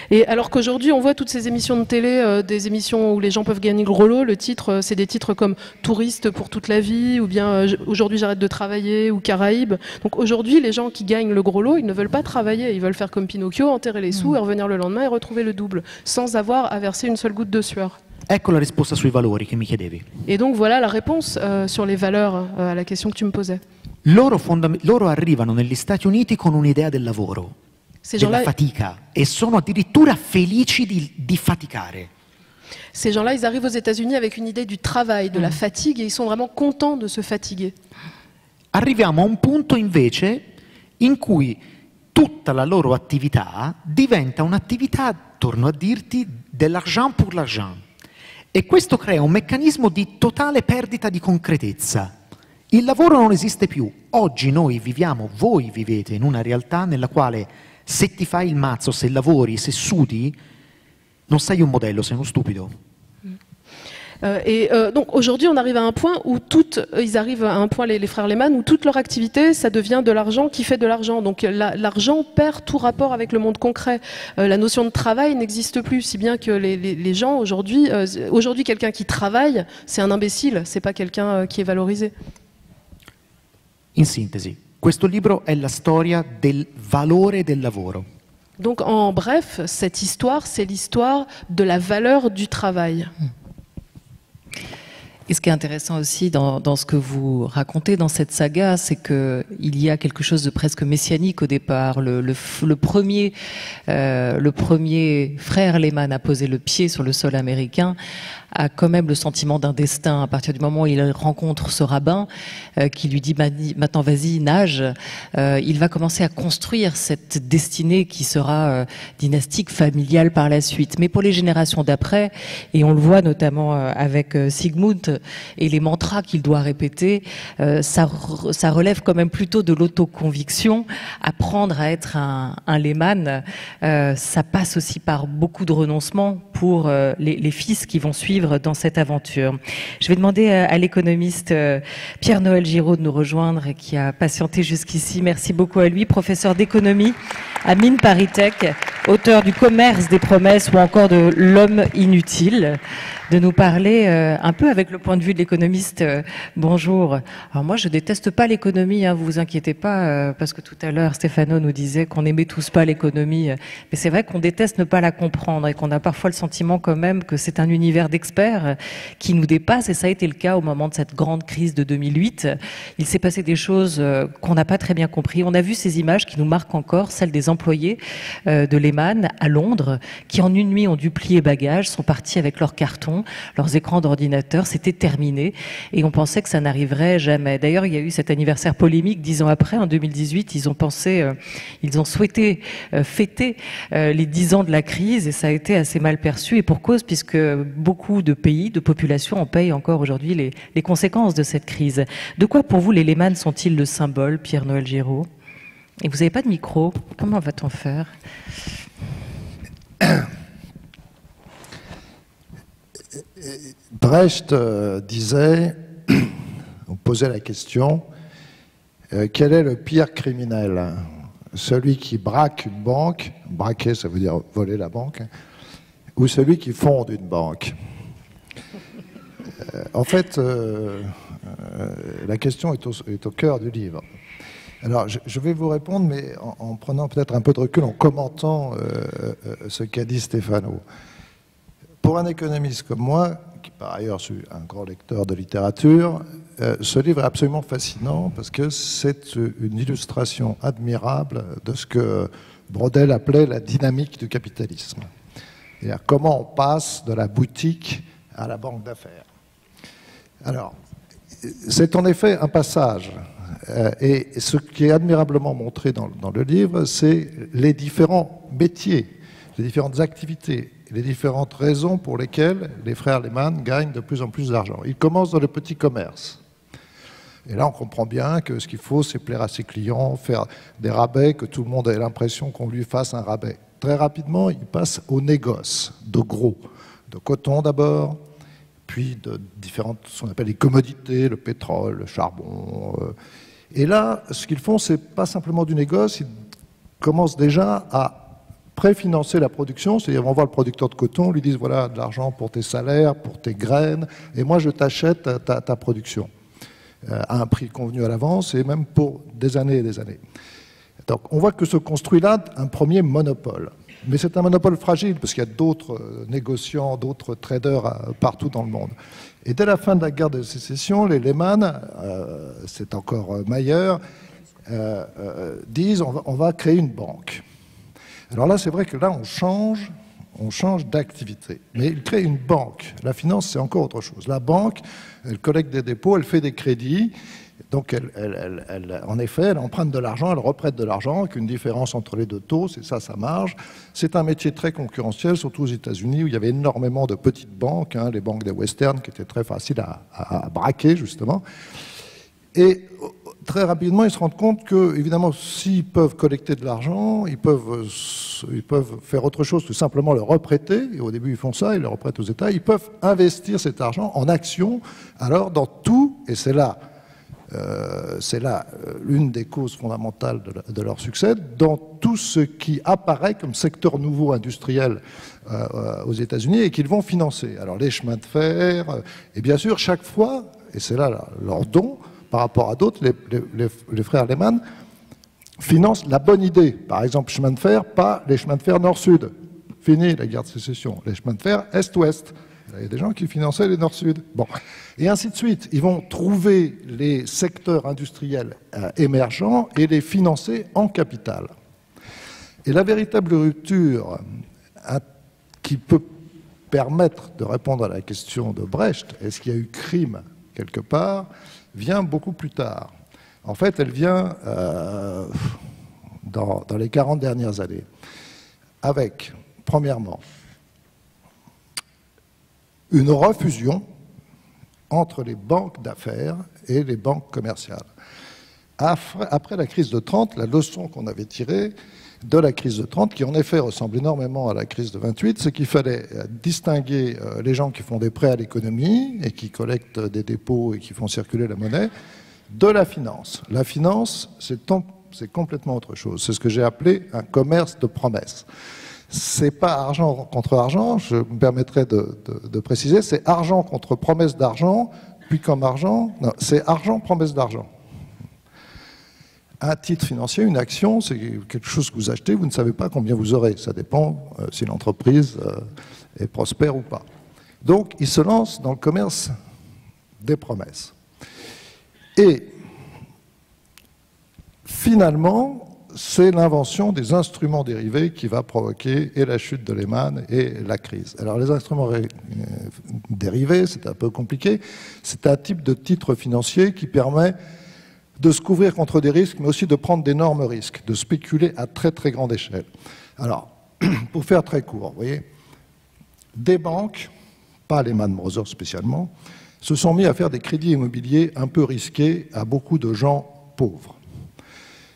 Et alors qu'aujourd'hui, on voit toutes ces émissions de télé, des émissions où les gens peuvent gagner le gros lot, le titre, c'est des titres comme Touriste pour toute la vie, ou bien Aujourd'hui j'arrête de travailler, ou Caraïbes. Donc aujourd'hui, les gens qui gagnent le gros lot, ils ne veulent pas travailler, ils veulent faire comme Pinocchio, enterrer les sous et revenir le lendemain et retrouver le double, sans avoir à verser une seule goutte de sueur. Ecco la risposta sui valori che mi chiedevi. Et donc voilà la réponse sur les valeurs à la question que tu me posais. Loro arrivano negli Stati Uniti con un'idea del lavoro, Ces della gens-là, fatica, e sono addirittura felici di faticare. ces gens-là, ils arrivent aux États-Unis avec une idée du travail, de la fatigue, et ils sont vraiment contents de se fatiguer. Arriviamo a un punto invece in cui tutta la loro attività diventa un'attività, torno a dirti, de l'argent pour l'argent. E questo crea un meccanismo di totale perdita di concretezza. Il lavoro non esiste più. Oggi noi viviamo, voi vivete in una realtà nella quale se ti fai il mazzo, se lavori, se sudi, non sei un modello, sei uno stupido. Donc aujourd'hui, on arrive à un point où ils arrivent à un point, les frères Lehman, où toute leur activité, ça devient de l'argent qui fait de l'argent. Donc l'argent perd tout rapport avec le monde concret. La notion de travail n'existe plus, si bien que les gens aujourd'hui, quelqu'un qui travaille, c'est un imbécile, c'est pas quelqu'un qui est valorisé. In sintesi, questo libro è la storia del valore del lavoro. Donc en bref, cette histoire, c'est l'histoire de la valeur du travail. Et ce qui est intéressant aussi dans ce que vous racontez dans cette saga, c'est qu'il y a quelque chose de presque messianique au départ. Le premier frère Lehman à poser le pied sur le sol américain a quand même le sentiment d'un destin. À partir du moment où il rencontre ce rabbin qui lui dit maintenant vas-y, nage, il va commencer à construire cette destinée qui sera dynastique, familiale par la suite. Mais pour les générations d'après, et on le voit notamment avec Sigmund et les mantras qu'il doit répéter, ça relève quand même plutôt de l'autoconviction. Apprendre à être un Lehman, ça passe aussi par beaucoup de renoncements pour les fils qui vont suivre dans cette aventure. Je vais demander à l'économiste Pierre-Noël Giraud de nous rejoindre et qui a patienté jusqu'ici. Merci beaucoup à lui, professeur d'économie à Mines ParisTech, auteur du Commerce des promesses ou encore de L'homme inutile, de nous parler un peu avec le point de vue de l'économiste. Bonjour. Alors moi, je déteste pas l'économie, hein, vous vous inquiétez pas, parce que tout à l'heure, Stéphano nous disait qu'on n'aimait tous pas l'économie. Mais c'est vrai qu'on déteste ne pas la comprendre et qu'on a parfois le sentiment quand même que c'est un univers d'experts qui nous dépasse. Et ça a été le cas au moment de cette grande crise de 2008. Il s'est passé des choses qu'on n'a pas très bien compris. On a vu ces images qui nous marquent encore, celles des employés de Lehman à Londres, qui en une nuit ont dû plier bagages, sont partis avec leurs cartons, leurs écrans d'ordinateur, c'était terminé et on pensait que ça n'arriverait jamais. D'ailleurs, il y a eu cet anniversaire polémique 10 ans après, en 2018, ils ont souhaité fêter les 10 ans de la crise et ça a été assez mal perçu et pour cause puisque beaucoup de pays, de populations en payent encore aujourd'hui les conséquences de cette crise. De quoi pour vous les Lehman sont-ils le symbole, Pierre-Noël Giraud? Et vous n'avez pas de micro, comment va-t-on faire? Brecht disait, on posait la question, quel est le pire criminel? Celui qui braque une banque, braquer ça veut dire voler la banque, ou celui qui fonde une banque? En fait, la question est au cœur du livre. Alors, je vais vous répondre, mais en prenant peut-être un peu de recul, en commentant ce qu'a dit Stefano. Pour un économiste comme moi, qui par ailleurs suis un grand lecteur de littérature, ce livre est absolument fascinant parce que c'est une illustration admirable de ce que Braudel appelait la dynamique du capitalisme. C'est-à-dire comment on passe de la boutique à la banque d'affaires. Alors, c'est en effet un passage. Et ce qui est admirablement montré dans le livre, c'est les différents métiers, les différentes activités, les différentes raisons pour lesquelles les frères Lehman gagnent de plus en plus d'argent. Ils commencent dans le petit commerce. Et là, on comprend bien que ce qu'il faut, c'est plaire à ses clients, faire des rabais, que tout le monde ait l'impression qu'on lui fasse un rabais. Très rapidement, ils passent au négoce, de gros, de coton d'abord, puis de différentes, ce qu'on appelle les commodités, le pétrole, le charbon. Et là, ce qu'ils font, c'est pas simplement du négoce, ils commencent déjà à préfinancer la production, c'est-à-dire on voit le producteur de coton, lui disent voilà de l'argent pour tes salaires, pour tes graines, et moi je t'achète ta production à un prix convenu à l'avance et même pour des années et des années. Donc on voit que se construit là un premier monopole. Mais c'est un monopole fragile parce qu'il y a d'autres négociants, d'autres traders partout dans le monde. Et dès la fin de la guerre de sécession, les Lehman, c'est encore Mayer, disent on va créer une banque. Alors là, c'est vrai que là, on change d'activité. Mais ils créent une banque. La finance, c'est encore autre chose. La banque, elle collecte des dépôts, elle fait des crédits. Donc, en effet, elle emprunte de l'argent, elle reprête de l'argent, avec une différence entre les deux taux, c'est ça sa marge. C'est un métier très concurrentiel, surtout aux États-Unis, où il y avait énormément de petites banques, hein, les banques des westerns, qui étaient très faciles à braquer, justement. Et très rapidement, ils se rendent compte que, évidemment, s'ils peuvent collecter de l'argent, ils peuvent faire autre chose que simplement le reprêter. Et au début, ils font ça, ils le reprêtent aux États. Ils peuvent investir cet argent en actions, alors dans tout, et c'est là l'une des causes fondamentales de leur succès, dans tout ce qui apparaît comme secteur nouveau industriel aux États-Unis et qu'ils vont financer. Alors les chemins de fer, et bien sûr, chaque fois, et c'est là leur don, par rapport à d'autres, les frères Lehman financent la bonne idée. Par exemple, chemin de fer, pas les chemins de fer nord-sud. Fini la guerre de sécession. Les chemins de fer est-ouest. Il y a des gens qui finançaient les nord-sud. Bon. Et ainsi de suite. Ils vont trouver les secteurs industriels émergents et les financer en capital. Et la véritable rupture qui peut permettre de répondre à la question de Brecht, est-ce qu'il y a eu crime quelque part, vient beaucoup plus tard. En fait, elle vient dans les 40 dernières années, avec, premièrement, une refusion entre les banques d'affaires et les banques commerciales. Après la crise de 30, la leçon qu'on avait tirée de la crise de 30, qui en effet ressemble énormément à la crise de 28, c'est qu'il fallait distinguer les gens qui font des prêts à l'économie et qui collectent des dépôts et qui font circuler la monnaie de la finance. La finance, c'est complètement autre chose. C'est ce que j'ai appelé un commerce de promesses. C'est pas argent contre argent, je me permettrai de préciser, c'est argent contre promesse d'argent, puis comme argent, non, c'est argent, promesse d'argent. Un titre financier, une action, c'est quelque chose que vous achetez, vous ne savez pas combien vous aurez. Ça dépend si l'entreprise est prospère ou pas. Donc, il se lance dans le commerce des promesses. Et finalement, c'est l'invention des instruments dérivés qui va provoquer et la chute de Lehman et la crise. Alors, les instruments dérivés, c'est un peu compliqué. C'est un type de titre financier qui permet de se couvrir contre des risques, mais aussi de prendre d'énormes risques, de spéculer à très très grande échelle. Alors, pour faire très court, vous voyez, des banques, pas Lehman Brothers spécialement, se sont mis à faire des crédits immobiliers un peu risqués à beaucoup de gens pauvres.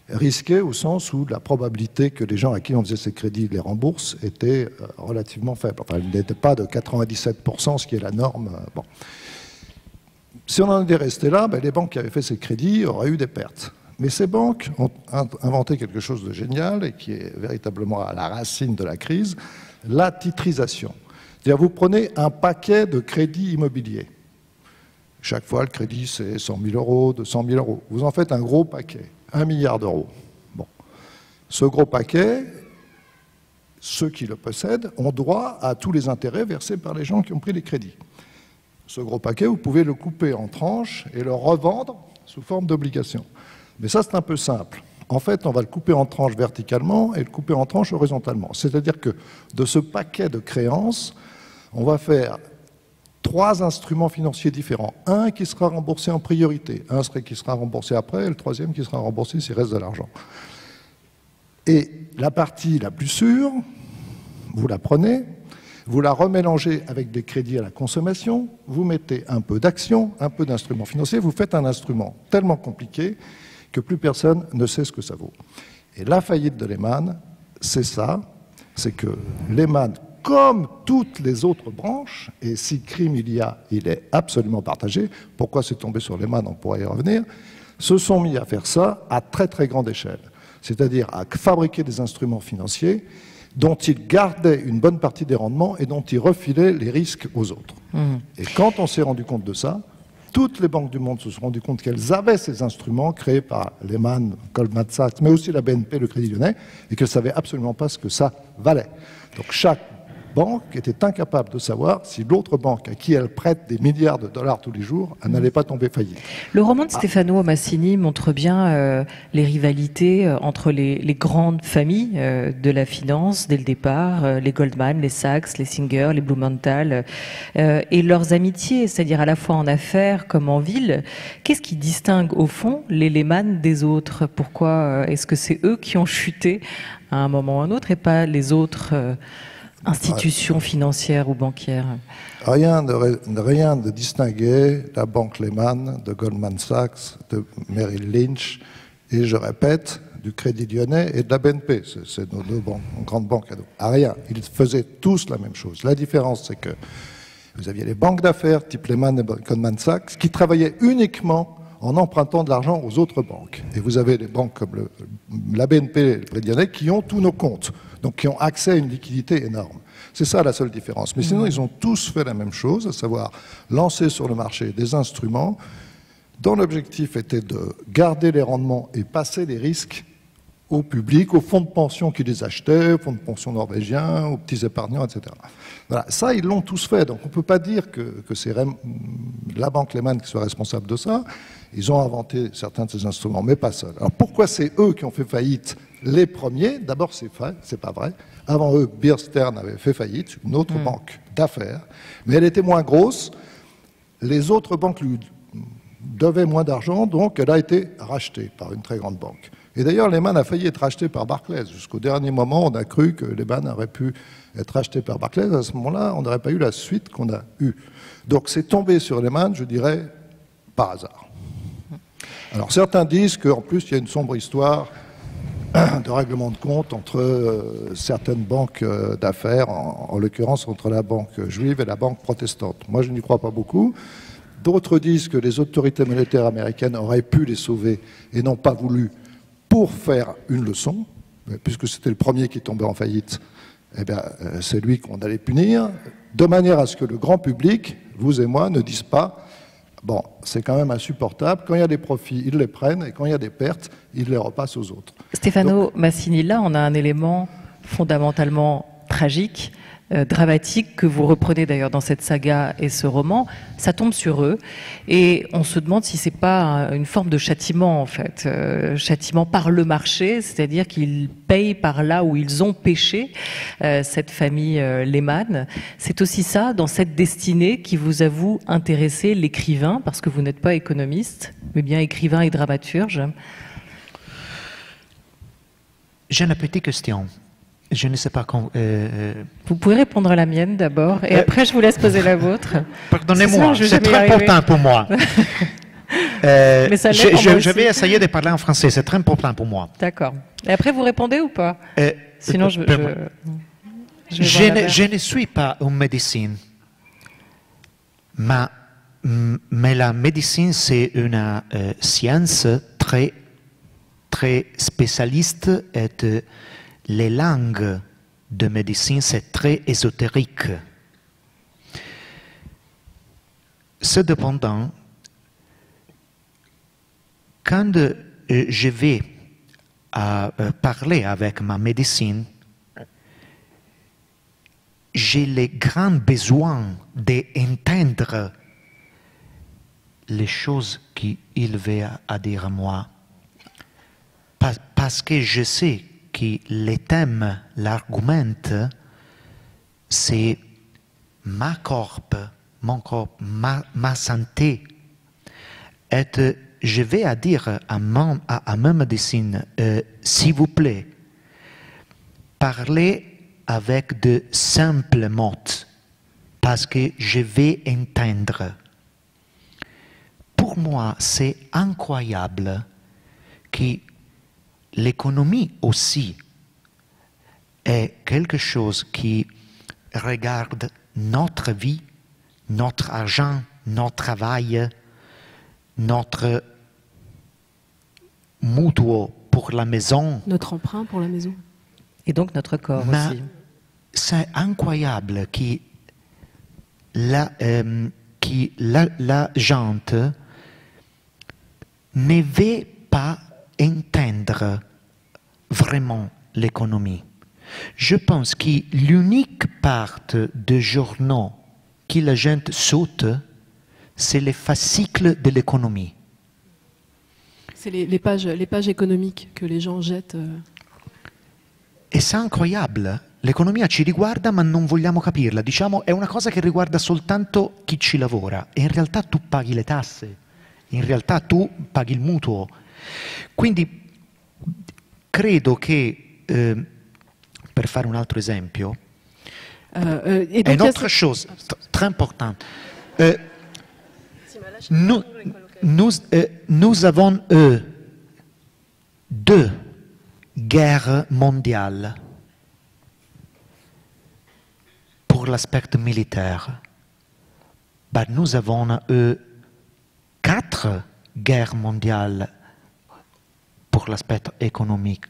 Risqués au sens où la probabilité que les gens à qui on faisait ces crédits les remboursent était relativement faible. Enfin, elle n'était pas de 97%, ce qui est la norme. Bon. Si on en était resté là, les banques qui avaient fait ces crédits auraient eu des pertes. Mais ces banques ont inventé quelque chose de génial et qui est véritablement à la racine de la crise, la titrisation. C'est-à-dire, vous prenez un paquet de crédits immobiliers. Chaque fois, le crédit, c'est 100 000 euros, 200 000 euros. Vous en faites un gros paquet, 1 milliard d'euros. Bon. Ce gros paquet, ceux qui le possèdent ont droit à tous les intérêts versés par les gens qui ont pris les crédits. Ce gros paquet, vous pouvez le couper en tranches et le revendre sous forme d'obligation. Mais ça, c'est un peu simple. En fait, on va le couper en tranches verticalement et le couper en tranches horizontalement. C'est-à-dire que de ce paquet de créances, on va faire 3 instruments financiers différents. Un qui sera remboursé en priorité, un qui sera remboursé après, et le troisième qui sera remboursé s'il reste de l'argent. Et la partie la plus sûre, vous la prenez, vous la remélangez avec des crédits à la consommation, vous mettez un peu d'actions, un peu d'instruments financiers, vous faites un instrument tellement compliqué que plus personne ne sait ce que ça vaut. Et la faillite de Lehman, c'est ça, c'est que Lehman, comme toutes les autres branches, et si crime il y a, il est absolument partagé, pourquoi c'est tombé sur Lehman, on pourrait y revenir, se sont mis à faire ça à très très grande échelle, c'est-à-dire à fabriquer des instruments financiers dont ils gardaient une bonne partie des rendements et dont ils refilaient les risques aux autres. Et quand on s'est rendu compte de ça, toutes les banques du monde se sont rendues compte qu'elles avaient ces instruments créés par Lehman, Goldman Sachs, mais aussi la BNP, le Crédit Lyonnais, et qu'elles ne savaient absolument pas ce que ça valait. Donc chaque banque était incapable de savoir si l'autre banque, à qui elle prête des milliards de dollars tous les jours, elle n'allait pas tomber faillite. Le roman de Stefano Massini montre bien les rivalités entre les grandes familles de la finance dès le départ, les Goldman, les Sachs, les Singer, les Blumenthal, et leurs amitiés, c'est-à-dire à la fois en affaires comme en ville. Qu'est-ce qui distingue au fond les Lehman des autres? Pourquoi est-ce que c'est eux qui ont chuté à un moment ou à un autre et pas les autres institutions financières ou bancaires? Rien de distinguer la banque Lehman, de Goldman Sachs, de Merrill Lynch, et je répète, du Crédit Lyonnais et de la BNP. C'est nos deux grandes banques à nous. Rien. Ils faisaient tous la même chose. La différence, c'est que vous aviez les banques d'affaires, type Lehman et Goldman Sachs, qui travaillaient uniquement en empruntant de l'argent aux autres banques. Et vous avez des banques comme la BNP et le Crédit Lyonnais qui ont tous nos comptes, donc qui ont accès à une liquidité énorme. C'est ça la seule différence. Mais sinon, ils ont tous fait la même chose, à savoir lancer sur le marché des instruments dont l'objectif était de garder les rendements et passer les risques au public, aux fonds de pension qui les achetaient, aux fonds de pension norvégiens, aux petits épargnants, etc. Voilà. Ça, ils l'ont tous fait. Donc on ne peut pas dire que c'est la banque Lehman qui soit responsable de ça. Ils ont inventé certains de ces instruments, mais pas seuls. Alors pourquoi c'est eux qui ont fait faillite les premiers? D'abord, c'est pas vrai. Avant eux, Bear Stearns avait fait faillite, une autre banque d'affaires, mais elle était moins grosse. Les autres banques lui devaient moins d'argent, donc elle a été rachetée par une très grande banque. Et d'ailleurs, Lehman a failli être racheté par Barclays. Jusqu'au dernier moment, on a cru que Lehman aurait pu être racheté par Barclays. À ce moment-là, on n'aurait pas eu la suite qu'on a eue. Donc c'est tombé sur Lehman, je dirais, par hasard. Alors certains disent qu'en plus, il y a une sombre histoire de règlement de compte entre certaines banques d'affaires, en l'occurrence entre la banque juive et la banque protestante. Moi, je n'y crois pas beaucoup. D'autres disent que les autorités monétaires américaines auraient pu les sauver et n'ont pas voulu pour faire une leçon, puisque c'était le premier qui tombait en faillite. Eh bien, c'est lui qu'on allait punir, de manière à ce que le grand public, vous et moi, ne disent pas « bon, c'est quand même insupportable, quand il y a des profits, ils les prennent, et quand il y a des pertes, ils les repassent aux autres. » Stefano Massini, là, on a un élément fondamentalement tragique, dramatique, que vous reprenez d'ailleurs dans cette saga et ce roman. Ça tombe sur eux, et on se demande si c'est pas une forme de châtiment, en fait. Châtiment par le marché, c'est-à-dire qu'ils payent par là où ils ont péché, cette famille Lehman. C'est aussi ça, dans cette destinée, qui vous a, vous, intéressé, l'écrivain, parce que vous n'êtes pas économiste, mais bien écrivain et dramaturge. J'ai une petite question. Je ne sais pas quand... Vous pouvez répondre à la mienne d'abord, et après je vous laisse poser la vôtre. Pardonnez-moi, c'est très important pour moi. Mais ça l'est pour moi aussi. Je vais essayer de parler en français, c'est très important pour moi. D'accord. Et après vous répondez ou pas? Sinon je ne suis pas un médecin, mais la médecine c'est une science très spécialiste et les langues de médecine, c'est très ésotérique. cependant, quand je vais parler avec ma médecine, j'ai le grand besoin d'entendre les choses qu'il veut à dire à moi. Parce que je sais que le thème, l'argument, c'est mon corps, ma santé. Et je vais dire à ma médecine, s'il vous plaît, parlez avec de simples mots, parce que je vais entendre. Pour moi, c'est incroyable que l'économie aussi est quelque chose qui regarde notre vie, notre argent, notre travail, notre mutuo pour la maison. Notre emprunt pour la maison. Et donc notre corps aussi. C'est incroyable que la gente ne veut pas entendre vraiment l'économie. Je pense que l'unique part des journaux que la gente saute, c'est les fascicles de l'économie. C'est les pages économiques que les gens jettent. E c'est incroyable. L'economia ci riguarda ma non vogliamo capirla. Diciamo, è una cosa che riguarda soltanto chi ci lavora. E in realtà tu paghi le tasse. In realtà tu paghi il mutuo. Quindi credo che, per fare un altro esempio, Et è donc, une autre chose très importante. Nous avons eu 2 guerres mondiales pour l'aspect militaire. Ben, nous avons eu 4 guerres mondiales pour l'aspect économique.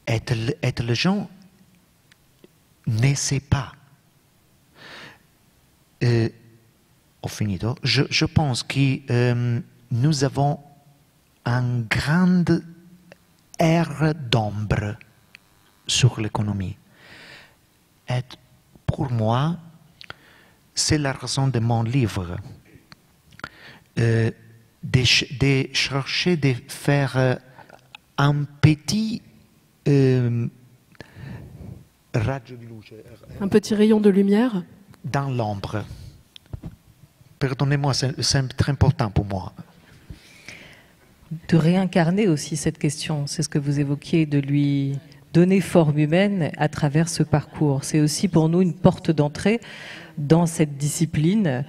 Et les gens ne savent pas. Ho finito. Je pense que nous avons un grand air d'ombre sur l'économie. Et pour moi, c'est la raison de mon livre. De chercher de faire un petit raggio di luce. un petit rayon de lumière. Dans l'ombre. Pardonnez-moi, c'est très important pour moi. De réincarner aussi cette question, c'est ce que vous évoquiez, de lui donner forme humaine à travers ce parcours. C'est aussi pour nous une porte d'entrée dans cette discipline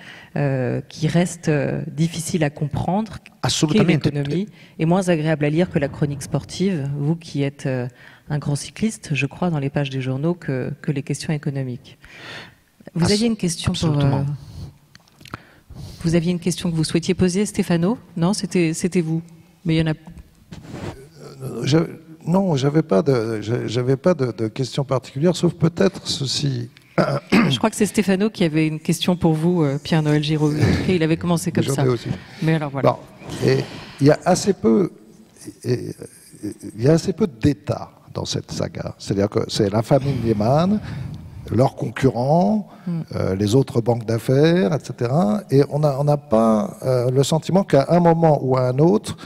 qui reste difficile à comprendre, qu'est l'économie, et moins agréable à lire que la chronique sportive, vous qui êtes un grand cycliste, je crois, dans les pages des journaux, que les questions économiques. Vous aviez une question Vous aviez une question que vous souhaitiez poser, Stéphano? Non, c'était vous. Mais il y en a. Non, j'avais pas de question particulière, sauf peut-être ceci. Je crois que c'est Stéphano qui avait une question pour vous, Pierre-Noël Giraud. Il avait commencé comme ça. Aussi. Mais alors voilà. Bon, et il y a assez peu d'États dans cette saga. C'est-à-dire que c'est la famille Lehman, leurs concurrents, les autres banques d'affaires, etc. Et on n'a pas le sentiment qu'à un moment ou à un autre,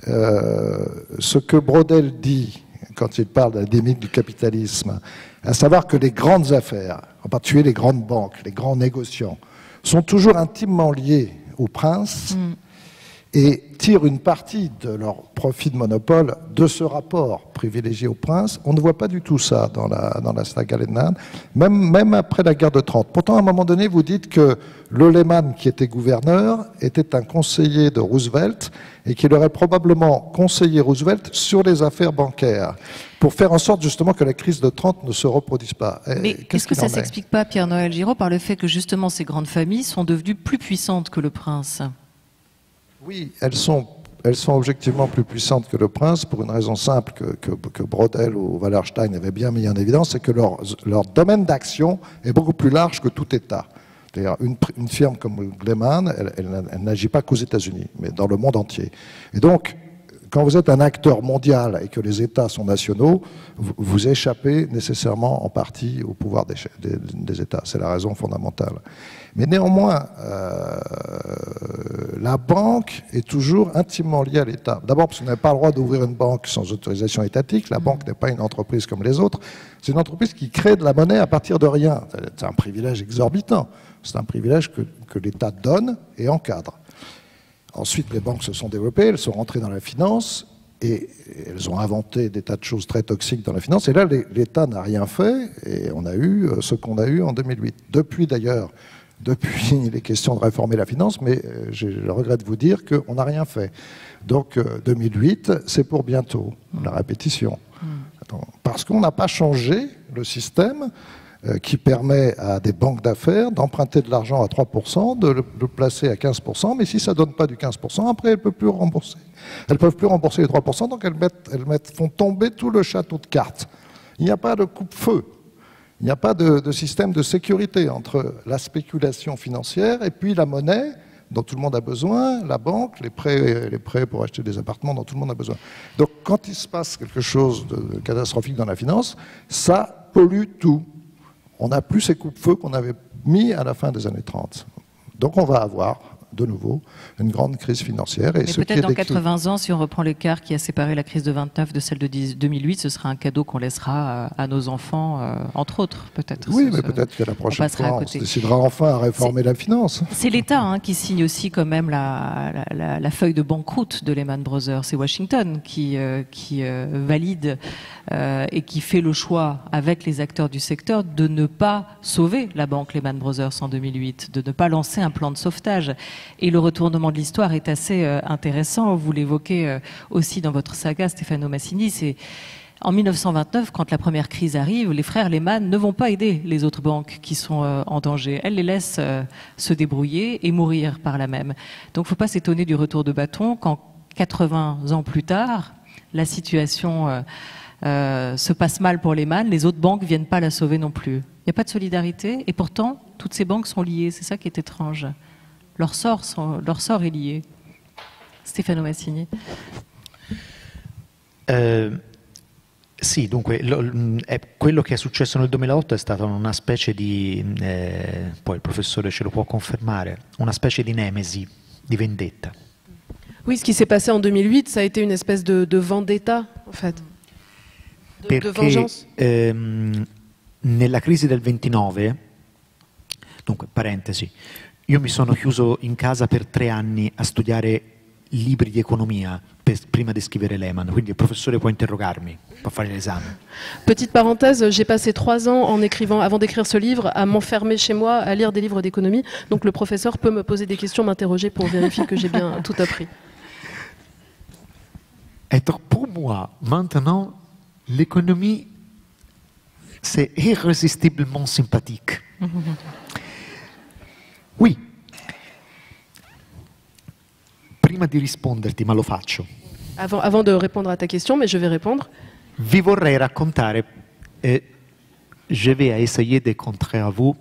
ce que Braudel dit quand il parle de la dynamique du capitalisme, à savoir que les grandes affaires, en particulier les grandes banques, les grands négociants, sont toujours intimement liés au prince et tirent une partie de leur profit de monopole de ce rapport privilégié au prince. On ne voit pas du tout ça dans la saga Lehman, même après la guerre de 30. Pourtant, à un moment donné, vous dites que le Lehman, qui était gouverneur, était un conseiller de Roosevelt et qu'il aurait probablement conseillé Roosevelt sur les affaires bancaires pour faire en sorte justement que la crise de 30 ne se reproduise pas. Mais est-ce que ça ne s'explique pas, Pierre-Noël Giraud, par le fait que justement ces grandes familles sont devenues plus puissantes que le prince? Oui, elles sont objectivement plus puissantes que le prince pour une raison simple que Braudel ou Wallerstein avaient bien mis en évidence, c'est que leur domaine d'action est beaucoup plus large que tout État. C'est-à-dire une firme comme Lehman, elle n'agit pas qu'aux États-Unis, mais dans le monde entier. Et donc, quand vous êtes un acteur mondial et que les États sont nationaux, vous échappez nécessairement en partie au pouvoir des États. C'est la raison fondamentale. Mais néanmoins, la banque est toujours intimement liée à l'État. D'abord parce qu'on n'a pas le droit d'ouvrir une banque sans autorisation étatique. La banque n'est pas une entreprise comme les autres. C'est une entreprise qui crée de la monnaie à partir de rien. C'est un privilège exorbitant. C'est un privilège que l'État donne et encadre. Ensuite, les banques se sont développées, elles sont rentrées dans la finance et elles ont inventé des tas de choses très toxiques dans la finance. Et là, l'État n'a rien fait et on a eu ce qu'on a eu en 2008. Depuis, il est question de réformer la finance, mais j'ai le regret de vous dire qu'on n'a rien fait. Donc 2008, c'est pour bientôt, la répétition. Parce qu'on n'a pas changé le système qui permet à des banques d'affaires d'emprunter de l'argent à 3%, de le placer à 15%, mais si ça ne donne pas du 15%, après, elles ne peuvent plus rembourser. Elles ne peuvent plus rembourser les 3%, donc elles font tomber tout le château de cartes. Il n'y a pas de coupe-feu. Il n'y a pas de système de sécurité entre la spéculation financière et puis la monnaie dont tout le monde a besoin, la banque, les prêts pour acheter des appartements dont tout le monde a besoin. Donc quand il se passe quelque chose de catastrophique dans la finance, ça pollue tout. On n'a plus ces coupe-feux qu'on avait mis à la fin des années 30. Donc on va avoir de nouveau une grande crise financière. Et mais peut-être dans 80 ans, si on reprend l'écart qui a séparé la crise de 29 de celle de 2008, ce sera un cadeau qu'on laissera à nos enfants, entre autres, peut-être. Oui, mais peut-être qu'à la prochaine fois, on se décidera enfin à réformer la finance. C'est l'État qui signe aussi quand même la feuille de banqueroute de Lehman Brothers. C'est Washington qui valide et qui fait le choix avec les acteurs du secteur de ne pas sauver la banque Lehman Brothers en 2008, de ne pas lancer un plan de sauvetage. Et le retournement de l'histoire est assez intéressant. Vous l'évoquez aussi dans votre saga, Stefano Massini. C'est en 1929, quand la première crise arrive, les frères Lehman ne vont pas aider les autres banques qui sont en danger. Elles les laissent se débrouiller et mourir par là même. Donc il ne faut pas s'étonner du retour de bâton quand 80 ans plus tard, la situation se passe mal pour Lehman, les autres banques ne viennent pas la sauver non plus. Il n'y a pas de solidarité et pourtant, toutes ces banques sont liées. C'est ça qui est étrange. Leur sort est lié. Stefano Massini. Sì, dunque, quello che è successo nel 2008 è stata una specie di, poi il professore ce lo può confermare, una specie di nemesi, di vendetta. Oui, ce qui s'est passé en 2008, ça a été une espèce de vendetta, en fait, de vengeance. Nella crisi del 29, dunque, parentesi, io mi sono chiuso in casa per 3 anni a studiare libri di economia prima di scrivere Lehman, quindi il professore può interrogarmi, può fare l'esame. Petite parenthèse, j'ai passé 3 ans avant d'écrire ce livre, à m'enfermer chez moi, à lire des livres d'économie, donc le professeur peut me poser des questions, m'interroger pour vérifier que j'ai bien tout appris. Et donc pour moi, maintenant, l'économie, c'est irrésistiblement sympathique. Oui. Prima di risponderti, ma lo faccio. Avant de répondre à ta question, mais je vais répondre. Vi vorrei raccontare, je vais essayer de contrer à vous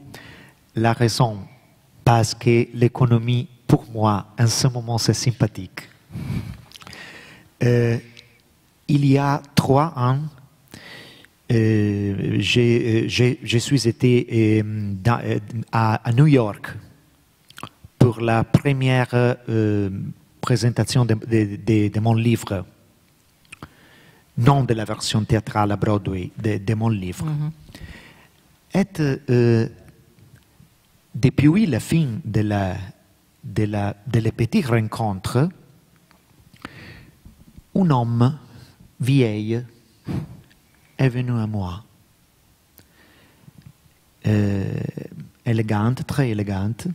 la raison parce que l'économie, pour moi, en ce moment, c'est sympathique. Il y a 3 ans, je suis été à New York pour la première présentation de mon livre, non de la version théâtrale à Broadway, de mon livre. Et depuis la fin de les petites rencontres, un homme vieil est venu à moi. Élégante, très élégante.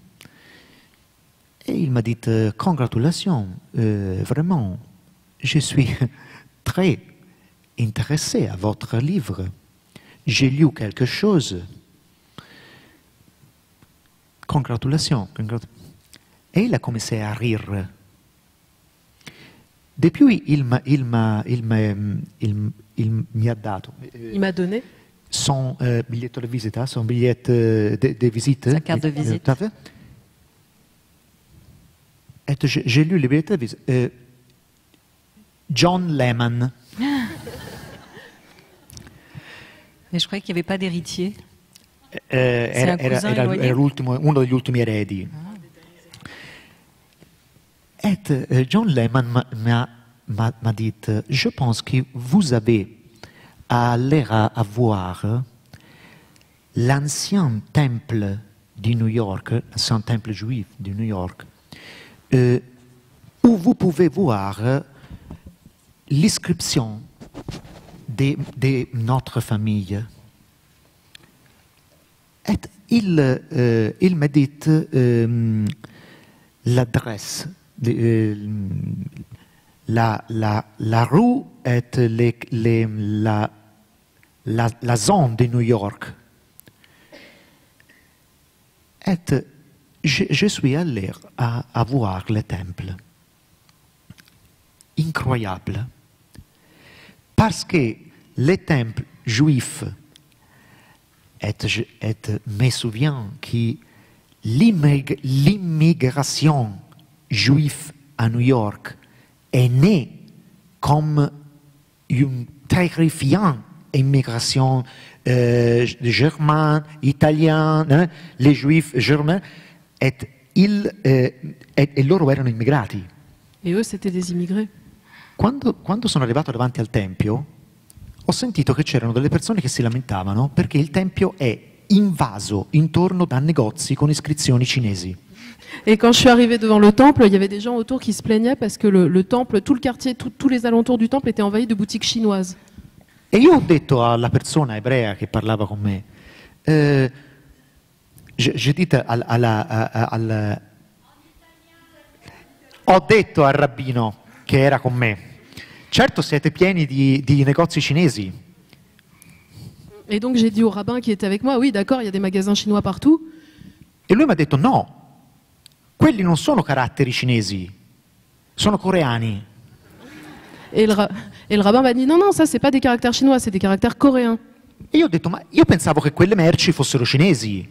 Et il m'a dit « Congratulations, vraiment, je suis très intéressé à votre livre. J'ai lu quelque chose. Congratulations. Et il a commencé à rire. Depuis, il m'a donné son biglietto de visita, son billet de visite. Sa carte de visite. J'ai lu le billet de visite. John Lehman. Mais je croyais qu'il n'y avait pas d'héritier. Era uno degli ultimi eredi. Et John Lehman m'a dit, je pense que vous avez à aller à voir l'ancien temple de New York, l'ancien temple juif de New York, où vous pouvez voir l'inscription de notre famille. Et il m'a dit l'adresse, la rue et la zone de New York. Et je suis allé à voir le temple. Incroyable. Parce que les temples juifs, et me souviens que l'immigration juive à New York est née comme une terrifiante immigration germane, italienne, les juifs germains, et loro erano immigrati. Et eux, c'était des immigrés. Quando sono arrivato davanti al Tempio, ho sentito che c'erano delle persone che si lamentavano perché il Tempio è invaso intorno da negozi con iscrizioni cinesi. Et quand je suis arrivée devant le temple, il y avait des gens autour qui se plaignaient parce que le temple, tout le quartier, tous les alentours du temple étaient envahis de boutiques chinoises. E io ho detto alla persona ebrea che parlava con me, ho detto al rabbino che era con me, certo siete pieni di negozi cinesi. Et donc j'ai dit au rabbin qui était avec moi, oui d'accord, il y a des magasins chinois partout. E lui mi ha detto no, quelli non sono caratteri cinesi, sono coreani. Et le rabbin m'a dit non, non, ça c'est pas des caractères chinois, c'est des caractères coréens. E io ho detto ma io pensavo che quelle merci fossero cinesi.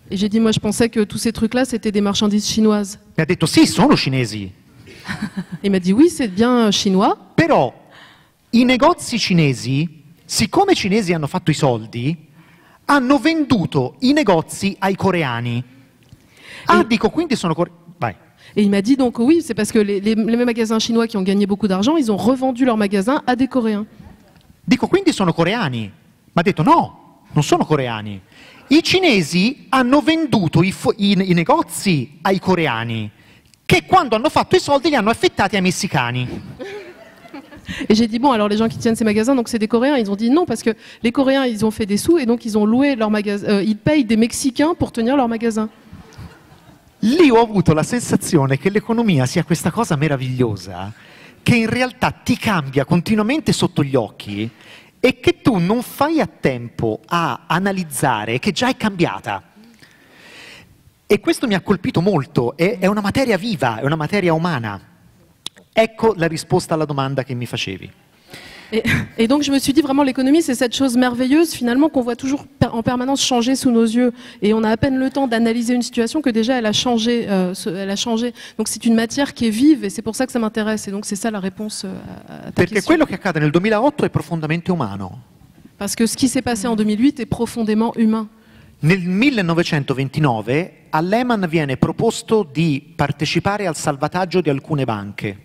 Et j'ai dit moi je pensais que tous ces trucs-là c'était des marchandises chinoises. Mi ha detto sì, sono cinesi. Il m'a dit oui, c'est bien chinois. Però i negozi cinesi, siccome i cinesi hanno fatto i soldi, hanno venduto i negozi ai coreani. Ah, dico, quindi sono coreani. Vai. Et il m'a dit donc oui, c'est parce que les mêmes magasins chinois qui ont gagné beaucoup d'argent, ils ont revendu leurs magasins à des Coréens. Dico, quindi sono coreani. Mi ha detto no, non sono coreani. I cinesi hanno venduto i negozi ai coreani, che quando hanno fatto i soldi li hanno affittati ai messicani. Et j'ai dit bon, alors les gens qui tiennent ces magasins, donc c'est des Coréens. Ils ont dit non parce que les Coréens ils ont fait des sous et donc ils ont loué leur magasin, ils payent des Mexicains pour tenir leur magasin. Lì ho avuto la sensazione che l'economia sia questa cosa meravigliosa che in realtà ti cambia continuamente sotto gli occhi e che tu non fai a tempo a analizzare che già è cambiata. E questo mi ha colpito molto, è una materia viva, è una materia umana. Ecco la risposta alla domanda che mi facevi. Et donc je me suis dit vraiment l'économie c'est cette chose merveilleuse finalement qu'on voit toujours en permanence changer sous nos yeux et on a à peine le temps d'analyser une situation que déjà elle a changé, donc c'est une matière qui est vive et c'est pour ça que ça m'intéresse et donc c'est ça la réponse à ta Perché question. quello che accade nel 2008 è profondamente umano. Parce que ce qui s'est passé en 2008 est profondément humain. Nel 1929 a Lehman viene proposto di partecipare al salvataggio di alcune banche.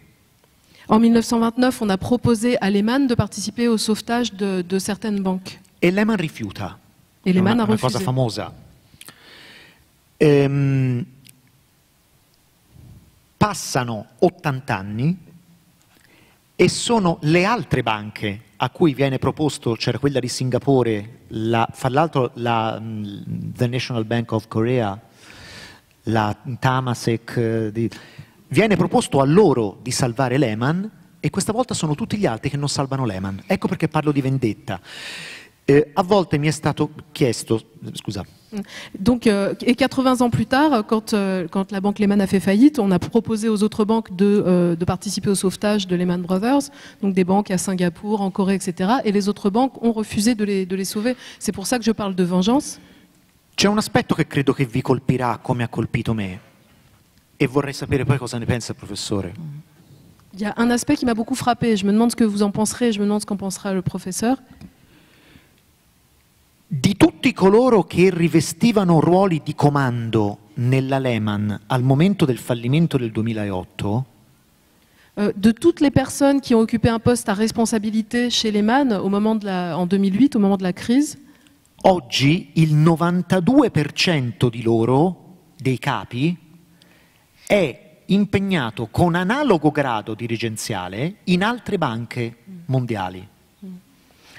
En 1929, on a proposé à Lehman de participer au sauvetage de certaines banques. E Lehman rifiuta. E Lehman ha una cosa refusé. famosa. Passano 80 anni e sono le altre banche a cui viene proposto, c'era quella di Singapore, fra l'altro The National Bank of Korea, la Temasek, viene proposto a loro di salvare Lehman e questa volta sono tutti gli altri che non salvano Lehman. Ecco perché parlo di vendetta. A volte mi è stato chiesto, scusa. Donc, et 80 ans plus tard, quand la banque Lehman a fait faillite, on a proposé aux autres banques de participer au sauvetage de Lehman Brothers, donc des banques à Singapour, en Corée, etc. Et les autres banques ont refusé de les sauver. C'est pour ça que je parle de vengeance. C'è un aspetto che credo che vi colpirà come ha colpito me e vorrei sapere poi cosa ne pensa il professore. Il y a un aspect qui m'a beaucoup frappé. Je me demande ce que vous en penserez, je me demande ce qu'en pensera le professeur. Di tutti coloro che rivestivano ruoli di comando nella Lehman al momento del fallimento del 2008, de toutes les personnes qui ont occupé un poste à responsabilité chez Lehman en 2008, au moment de la crise, oggi il 92% di loro, dei capi, è impegnato con analogo grado dirigenziale in altre banche mondiali.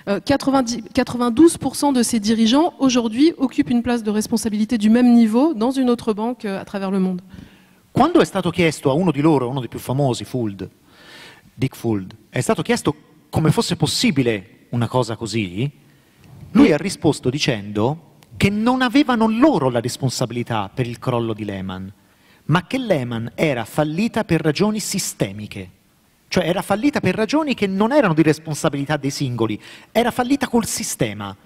92% de ces dirigeants, aujourd'hui, occupent une place de responsabilité du même niveau dans une autre banque à travers le monde. Quando è stato chiesto a uno di loro, uno dei più famosi, Dick Fuld, è stato chiesto come fosse possibile una cosa così, lui ha risposto dicendo che non avevano loro la responsabilità per il crollo di Lehman, ma che Lehman era fallita per ragioni sistemiche. Cioè era fallita per ragioni che non erano di responsabilità dei singoli, era fallita col sistema.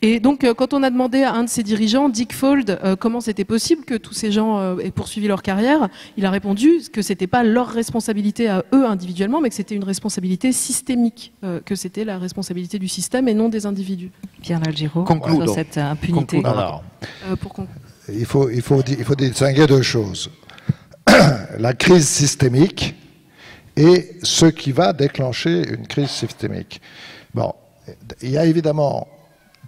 Et donc, quand on a demandé à un de ses dirigeants, Dick Fuld, comment c'était possible que tous ces gens aient poursuivi leur carrière, il a répondu que ce n'était pas leur responsabilité à eux individuellement, mais que c'était une responsabilité systémique, que c'était la responsabilité du système et non des individus. Pierre Nalgiro, Concludo. sur cette impunité. Alors, Pour conclure. il faut distinguer deux choses. La crise systémique et ce qui va déclencher une crise systémique. Bon, il y a évidemment,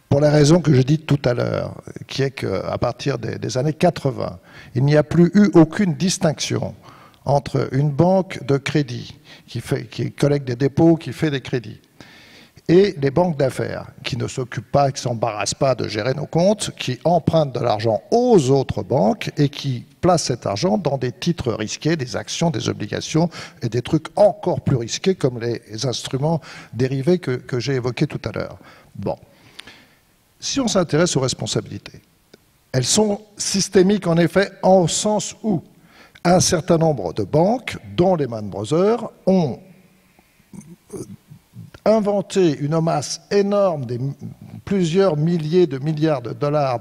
pour la raison que je dis tout à l'heure, qui est qu'à partir des années 80, il n'y a plus eu aucune distinction entre une banque de crédit qui collecte des dépôts, qui fait des crédits, et les banques d'affaires qui ne s'occupent pas, qui ne s'embarrassent pas de gérer nos comptes, qui empruntent de l'argent aux autres banques et qui placent cet argent dans des titres risqués, des actions, des obligations et des trucs encore plus risqués comme les instruments dérivés que j'ai évoqués tout à l'heure. Bon. Si on s'intéresse aux responsabilités, elles sont systémiques en effet en sens où un certain nombre de banques, dont les Lehman Brothers, ont inventé une masse énorme, plusieurs milliers de milliards de dollars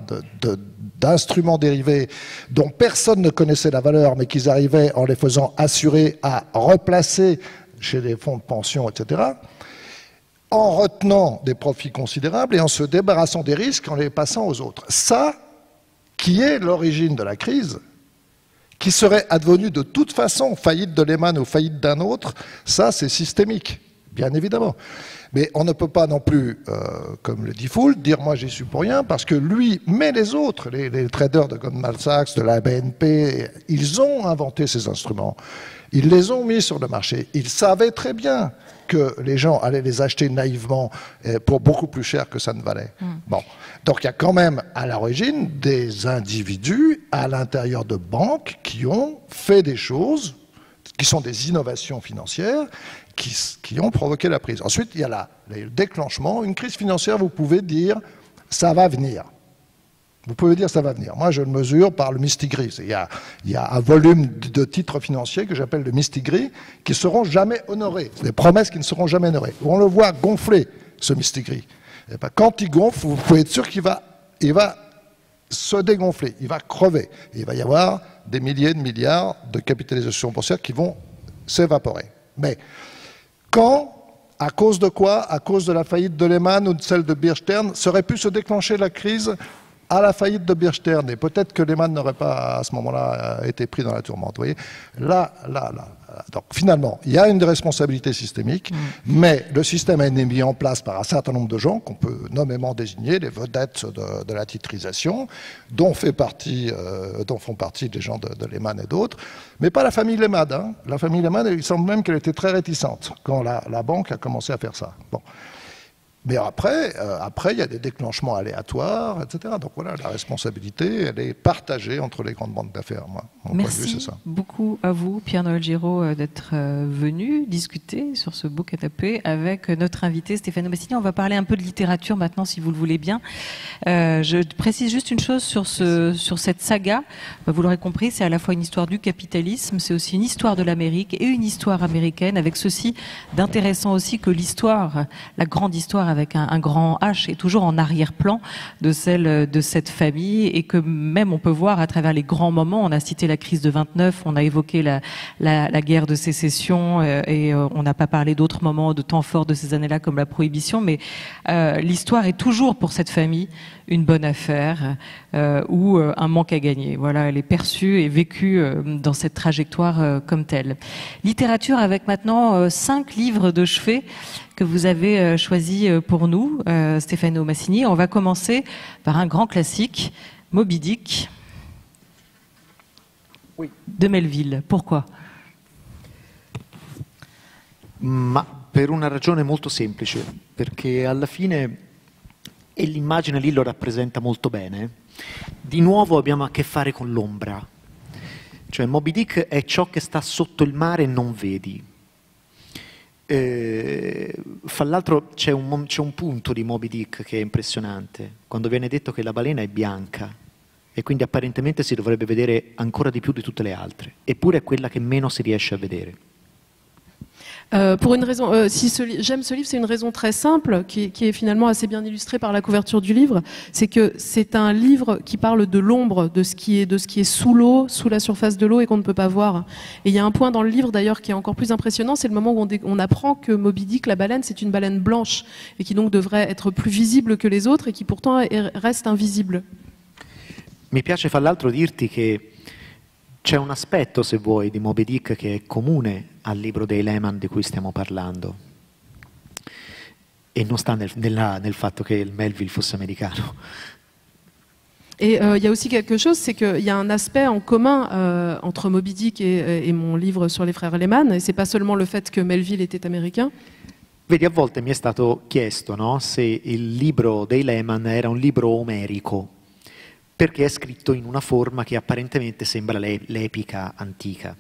d'instruments dérivés dont personne ne connaissait la valeur, mais qu'ils arrivaient, en les faisant assurer, à replacer chez les fonds de pension, etc., en retenant des profits considérables et en se débarrassant des risques en les passant aux autres. Ça, qui est l'origine de la crise, qui serait advenue de toute façon, faillite de Lehman ou faillite d'un autre, ça c'est systémique. Bien évidemment. Mais on ne peut pas non plus, comme le dit Fuld, dire moi j'y suis pour rien, parce que lui, mais les autres, les traders de Goldman Sachs, de la BNP, ils ont inventé ces instruments. Ils les ont mis sur le marché. Ils savaient très bien que les gens allaient les acheter naïvement pour beaucoup plus cher que ça ne valait. Bon. Donc il y a quand même à l'origine des individus à l'intérieur de banques qui ont fait des choses, qui sont des innovations financières, qui ont provoqué la crise. Ensuite, il y a le déclenchement. Une crise financière, vous pouvez dire, ça va venir. Vous pouvez dire, ça va venir. Moi, je le mesure par le Mistigri. Il y a un volume de titres financiers que j'appelle le Mistigri, qui ne seront jamais honorés. Des promesses qui ne seront jamais honorées. On le voit gonfler, ce Mistigri. Et ben, quand il gonfle, vous pouvez être sûr qu'il va se dégonfler, il va crever. Et il va y avoir des milliers de milliards de capitalisation boursière qui vont s'évaporer. Mais quand, à cause de quoi? À cause de la faillite de Lehman ou de celle de Bear Stearns, serait pu se déclencher la crise à la faillite de Bear Stearns. Et peut-être que Lehman n'aurait pas, à ce moment-là, été pris dans la tourmente. Vous voyez, là. Donc finalement, il y a une responsabilité systémique, mais le système a été mis en place par un certain nombre de gens qu'on peut nommément désigner, les vedettes de la titrisation, dont font partie les gens de Lehman et d'autres, mais pas la famille Lehman. Hein. La famille Lehman, il semble même qu'elle était très réticente quand la banque a commencé à faire ça. Bon. Mais après, il y a des déclenchements aléatoires, etc. Donc voilà, la responsabilité, elle est partagée entre les grandes banques d'affaires. Moi, mon point de vue, Merci c'est ça. beaucoup à vous, Pierre-Noël Giraud, d'être venu discuter sur ce beau canapé avec notre invité Stéphane Massini. On va parler un peu de littérature maintenant, si vous le voulez bien. Je précise juste une chose sur cette saga. Vous l'aurez compris, c'est à la fois une histoire du capitalisme, c'est aussi une histoire de l'Amérique et une histoire américaine, avec ceci d'intéressant aussi que l'histoire, la grande histoire avec un grand H, est toujours en arrière-plan de celle de cette famille, et que même on peut voir à travers les grands moments. On a cité la crise de 29, on a évoqué la guerre de sécession, et on n'a pas parlé d'autres moments de temps forts de ces années-là comme la prohibition, mais l'histoire est toujours pour cette famille une bonne affaire ou un manque à gagner. Voilà, elle est perçue et vécue dans cette trajectoire comme telle. Littérature avec maintenant 5 livres de chevet que vous avez choisis pour nous, Stefano Massini. On va commencer par un grand classique, Moby Dick, de Melville. Pourquoi? Ma per una ragione molto semplice, perché alla fine, e l'immagine lì lo rappresenta molto bene, di nuovo abbiamo a che fare con l'ombra. Cioè Moby Dick è ciò che sta sotto il mare e non vedi. Fra l'altro c'è un punto di Moby Dick che è impressionante, quando viene detto che la balena è bianca e quindi apparentemente si dovrebbe vedere ancora di più di tutte le altre, eppure è quella che meno si riesce a vedere. Pour une raison, j'aime ce livre, c'est une raison très simple qui est finalement assez bien illustrée par la couverture du livre. C'est que c'est un livre qui parle de l'ombre, de ce qui est sous l'eau, sous la surface de l'eau et qu'on ne peut pas voir. Et il y a un point dans le livre d'ailleurs qui est encore plus impressionnant, c'est le moment où on apprend que Moby Dick, la baleine, c'est une baleine blanche et qui donc devrait être plus visible que les autres et qui pourtant reste invisible. Mi piace fra l'altro dirti che c'è un aspetto, se vuoi, di Moby Dick che è comune al libro dei Lehman di cui stiamo parlando, e non sta nel fatto che il Melville fosse americano. Et il y a aussi quelque chose, c'est qu'il y a un aspect en commun entre Moby Dick et mon livre sur les frères Lehman, et c'est pas seulement le fait que Melville était américain. Vedi, a volte mi è stato chiesto, no, se il libro dei Lehman era un libro omerico, perché è scritto in una forma che apparentemente sembra l'epica antica.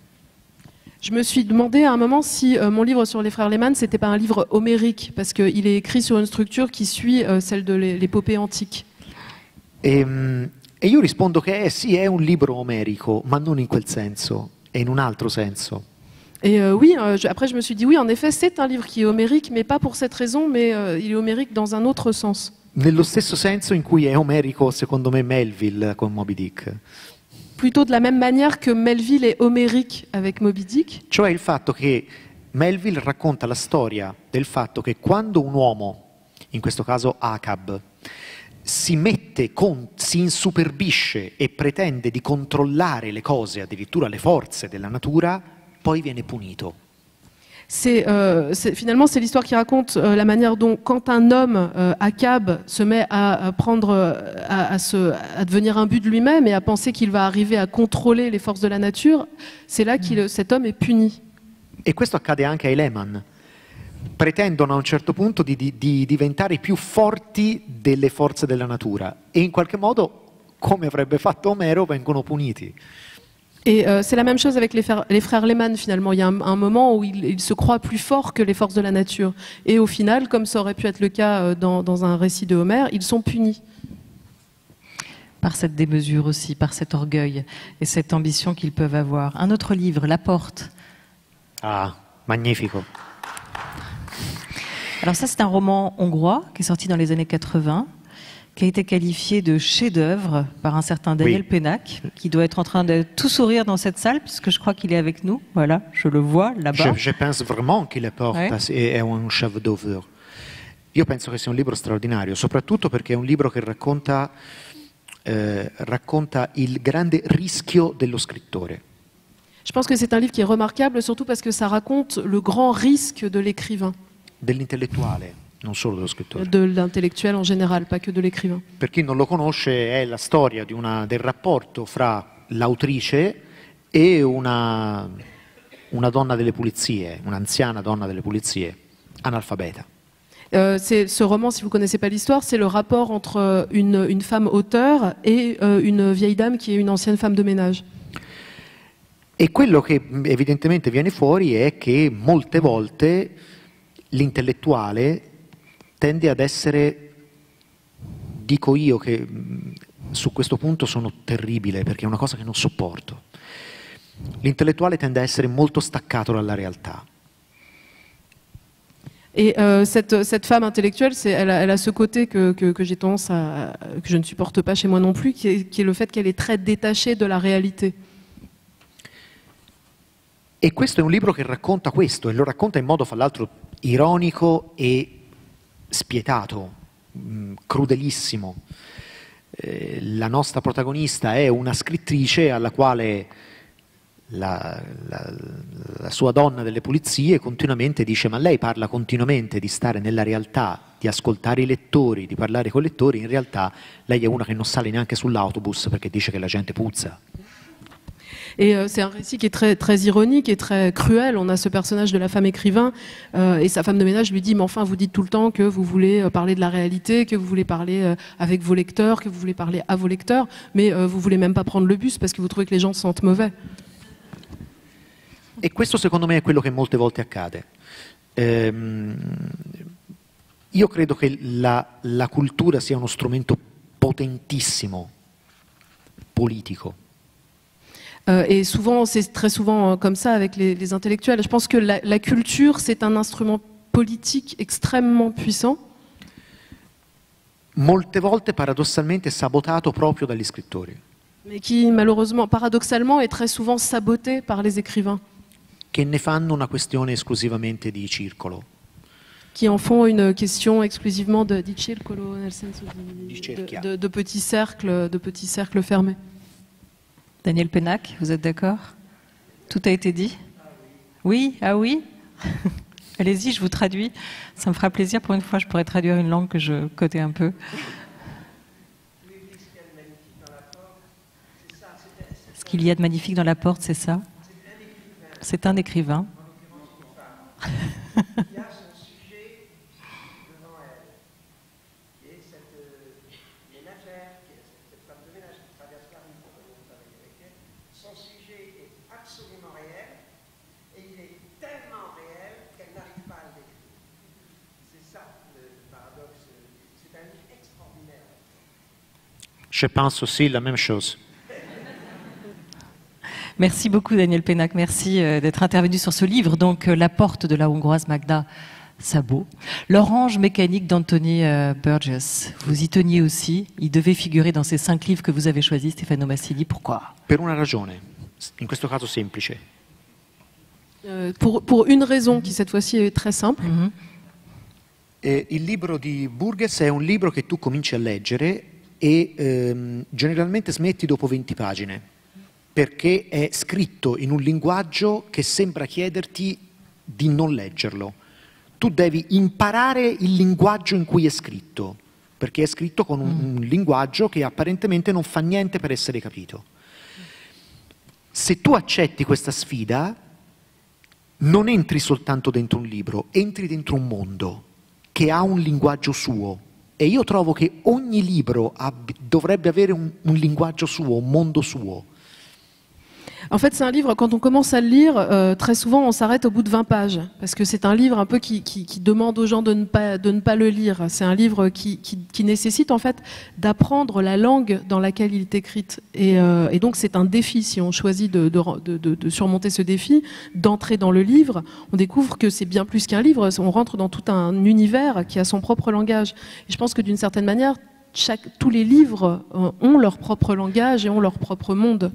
Je me suis demandé à un moment si mon livre sur les frères Lehman, c'était pas un livre homérique, parce qu'il est écrit sur une structure qui suit celle de l'épopée antique. E io rispondo che sì, è un libro omerico, ma non in quel senso, è in un altro senso. Et oui, après je me suis dit oui, en effet, c'est un livre qui est homérique, mais pas pour cette raison, mais il est homérique dans un autre sens. Nello stesso senso in cui è omerico, secondo me, Melville con Moby Dick. Plutôt de la même manière que Melville est homérique avec Moby Dick. Cioè il fatto che Melville racconta la storia del fatto che quando un uomo, in questo caso Acab, si insuperbisce e pretende di controllare le cose, addirittura le forze della natura, poi viene punito. Finalement, c'est l'histoire qui raconte la manière dont, quand un homme, Akab, se met à devenir un but de lui-même et à penser qu'il va arriver à contrôler les forces de la nature, c'est là que cet homme est puni. E questo accade anche ai Lehman. Pretendono a un certo punto di diventare più forti delle forze della natura e in qualche modo, come avrebbe fatto Omero, vengono puniti. Et c'est la même chose avec les frères Lehman, finalement. Il y a un moment où ils se croient plus forts que les forces de la nature. Et au final, comme ça aurait pu être le cas dans un récit de Homère, ils sont punis. Par cette démesure aussi, par cet orgueil et cette ambition qu'ils peuvent avoir. Un autre livre, La Porte. Ah, magnifico. Alors ça, c'est un roman hongrois qui est sorti dans les années 80, qui a été qualifié de chef-d'œuvre par un certain Daniel Pennac, qui doit être en train de tout sourire dans cette salle, puisque je crois qu'il est avec nous. Voilà, je le vois là-bas. Je pense vraiment che La Porte è un chef-d'œuvre. Io penso che sia un libro straordinario, soprattutto perché è un libro che racconta il grande rischio dello scrittore. Je pense que c'est un livre qui est remarquable, surtout parce que ça raconte le grand risque de l'écrivain. Dell'intellettuale. Non solo dello scrittore. De l'intellectuel en général, pas que de l'écrivain. Per chi non lo conosce, è la storia del rapporto fra l'autrice e una donna delle pulizie, un'anziana donna delle pulizie, analfabeta. Ce roman, si vous ne connaissez pas l'histoire, c'est le rapport entre une femme auteure et une vieille dame qui est une ancienne femme de ménage. E quello che evidentemente viene fuori è che molte volte l'intellettuale tende ad essere, dico io che su questo punto sono terribile perché è una cosa che non sopporto, l'intellettuale tende a essere molto staccato dalla realtà. Et cette femme intellectuelle, elle a ce côté que j'ai tendance que je ne supporte pas chez moi non plus, qui est le fait qu'elle est très détachée de la réalité. E questo è un libro che racconta questo, e lo racconta in modo, fra l'altro, ironico e spietato, crudelissimo. La nostra protagonista è una scrittrice alla quale la sua donna delle pulizie continuamente dice: ma lei parla continuamente di stare nella realtà, di ascoltare i lettori, di parlare con i lettori, in realtà lei è una che non sale neanche sull'autobus perché dice che la gente puzza. Et c'est un récit qui est très, très ironique et très cruel. On a ce personnage de la femme écrivain et sa femme de ménage lui dit: mais enfin, vous dites tout le temps que vous voulez parler de la réalité, que vous voulez parler avec vos lecteurs, que vous voulez parler à vos lecteurs, mais vous voulez même pas prendre le bus parce que vous trouvez que les gens se sentent mauvais. E questo secondo me è quello che molte volte accade. Io credo che la cultura sia uno strumento potentissimo, politico. Et souvent, c'est très souvent comme ça avec les intellectuels. Je pense que la culture, c'est un instrument politique extrêmement puissant. Molte volte paradossalmente sabotato proprio dagli scrittori. Mais qui, malheureusement, paradoxalement, est très souvent saboté par les écrivains. Che ne fanno una questione esclusivamente di circolo. Qui en font une question exclusivement di circolo, nel senso de petits cercles fermés. Daniel Pénac, vous êtes d'accord? Tout a été dit? Oui? Ah oui? Allez-y, je vous traduis. Ça me fera plaisir. Pour une fois, je pourrais traduire une langue que je connais un peu. Ce qu'il y a de magnifique dans la porte, c'est ça? C'est un écrivain. Je pense aussi la même chose. Merci beaucoup Daniel Pénac, merci d'être intervenu sur ce livre, donc La porte de la Hongroise Magda Szabó. L'orange mécanique d'Anthony Burgess, vous y teniez aussi, il devait figurer dans ces 5 livres que vous avez choisis, Stefano Massili, pourquoi? Per una ragione, in questo caso semplice. Pour une raison qui cette fois-ci est très simple. Il libro di Burgess è un libro che tu cominci a leggere e generalmente smetti dopo 20 pagine, perché è scritto in un linguaggio che sembra chiederti di non leggerlo. Tu devi imparare il linguaggio in cui è scritto, perché è scritto con un linguaggio che apparentemente non fa niente per essere capito. Se tu accetti questa sfida, non entri soltanto dentro un libro, entri dentro un mondo che ha un linguaggio suo. E io trovo che ogni libro dovrebbe avere un linguaggio suo, un mondo suo. En fait, c'est un livre, quand on commence à le lire, très souvent on s'arrête au bout de 20 pages, parce que c'est un livre un peu qui demande aux gens de ne pas le lire. C'est un livre qui nécessite en fait d'apprendre la langue dans laquelle il est écrit. Et donc c'est un défi, si on choisit de surmonter ce défi, d'entrer dans le livre, on découvre que c'est bien plus qu'un livre, on rentre dans tout un univers qui a son propre langage. Et je pense que d'une certaine manière, tous les livres ont leur propre langage et ont leur propre monde.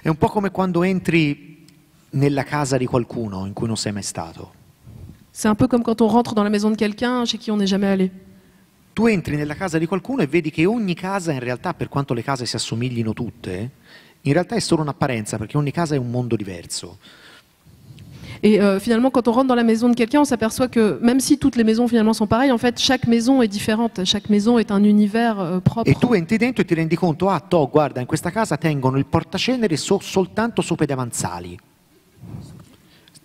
È un po' come quando entri nella casa di qualcuno in cui non sei mai stato. C'est un peu comme quand on rentre dans la maison de quelqu'un chez qui on n'est jamais allé. Tu entri nella casa di qualcuno e vedi che ogni casa in realtà, per quanto le case si assomiglino tutte, in realtà è solo un'apparenza, perché ogni casa è un mondo diverso. Et finalement, quand on rentre dans la maison de quelqu'un, on s'aperçoit que même si toutes les maisons finalement sont pareilles, en fait, chaque maison est différente. Chaque maison est un univers propre. E tu entri dentro e ti rendi conto, guarda, in questa casa tengono il portacenere soltanto sopra i davanzali.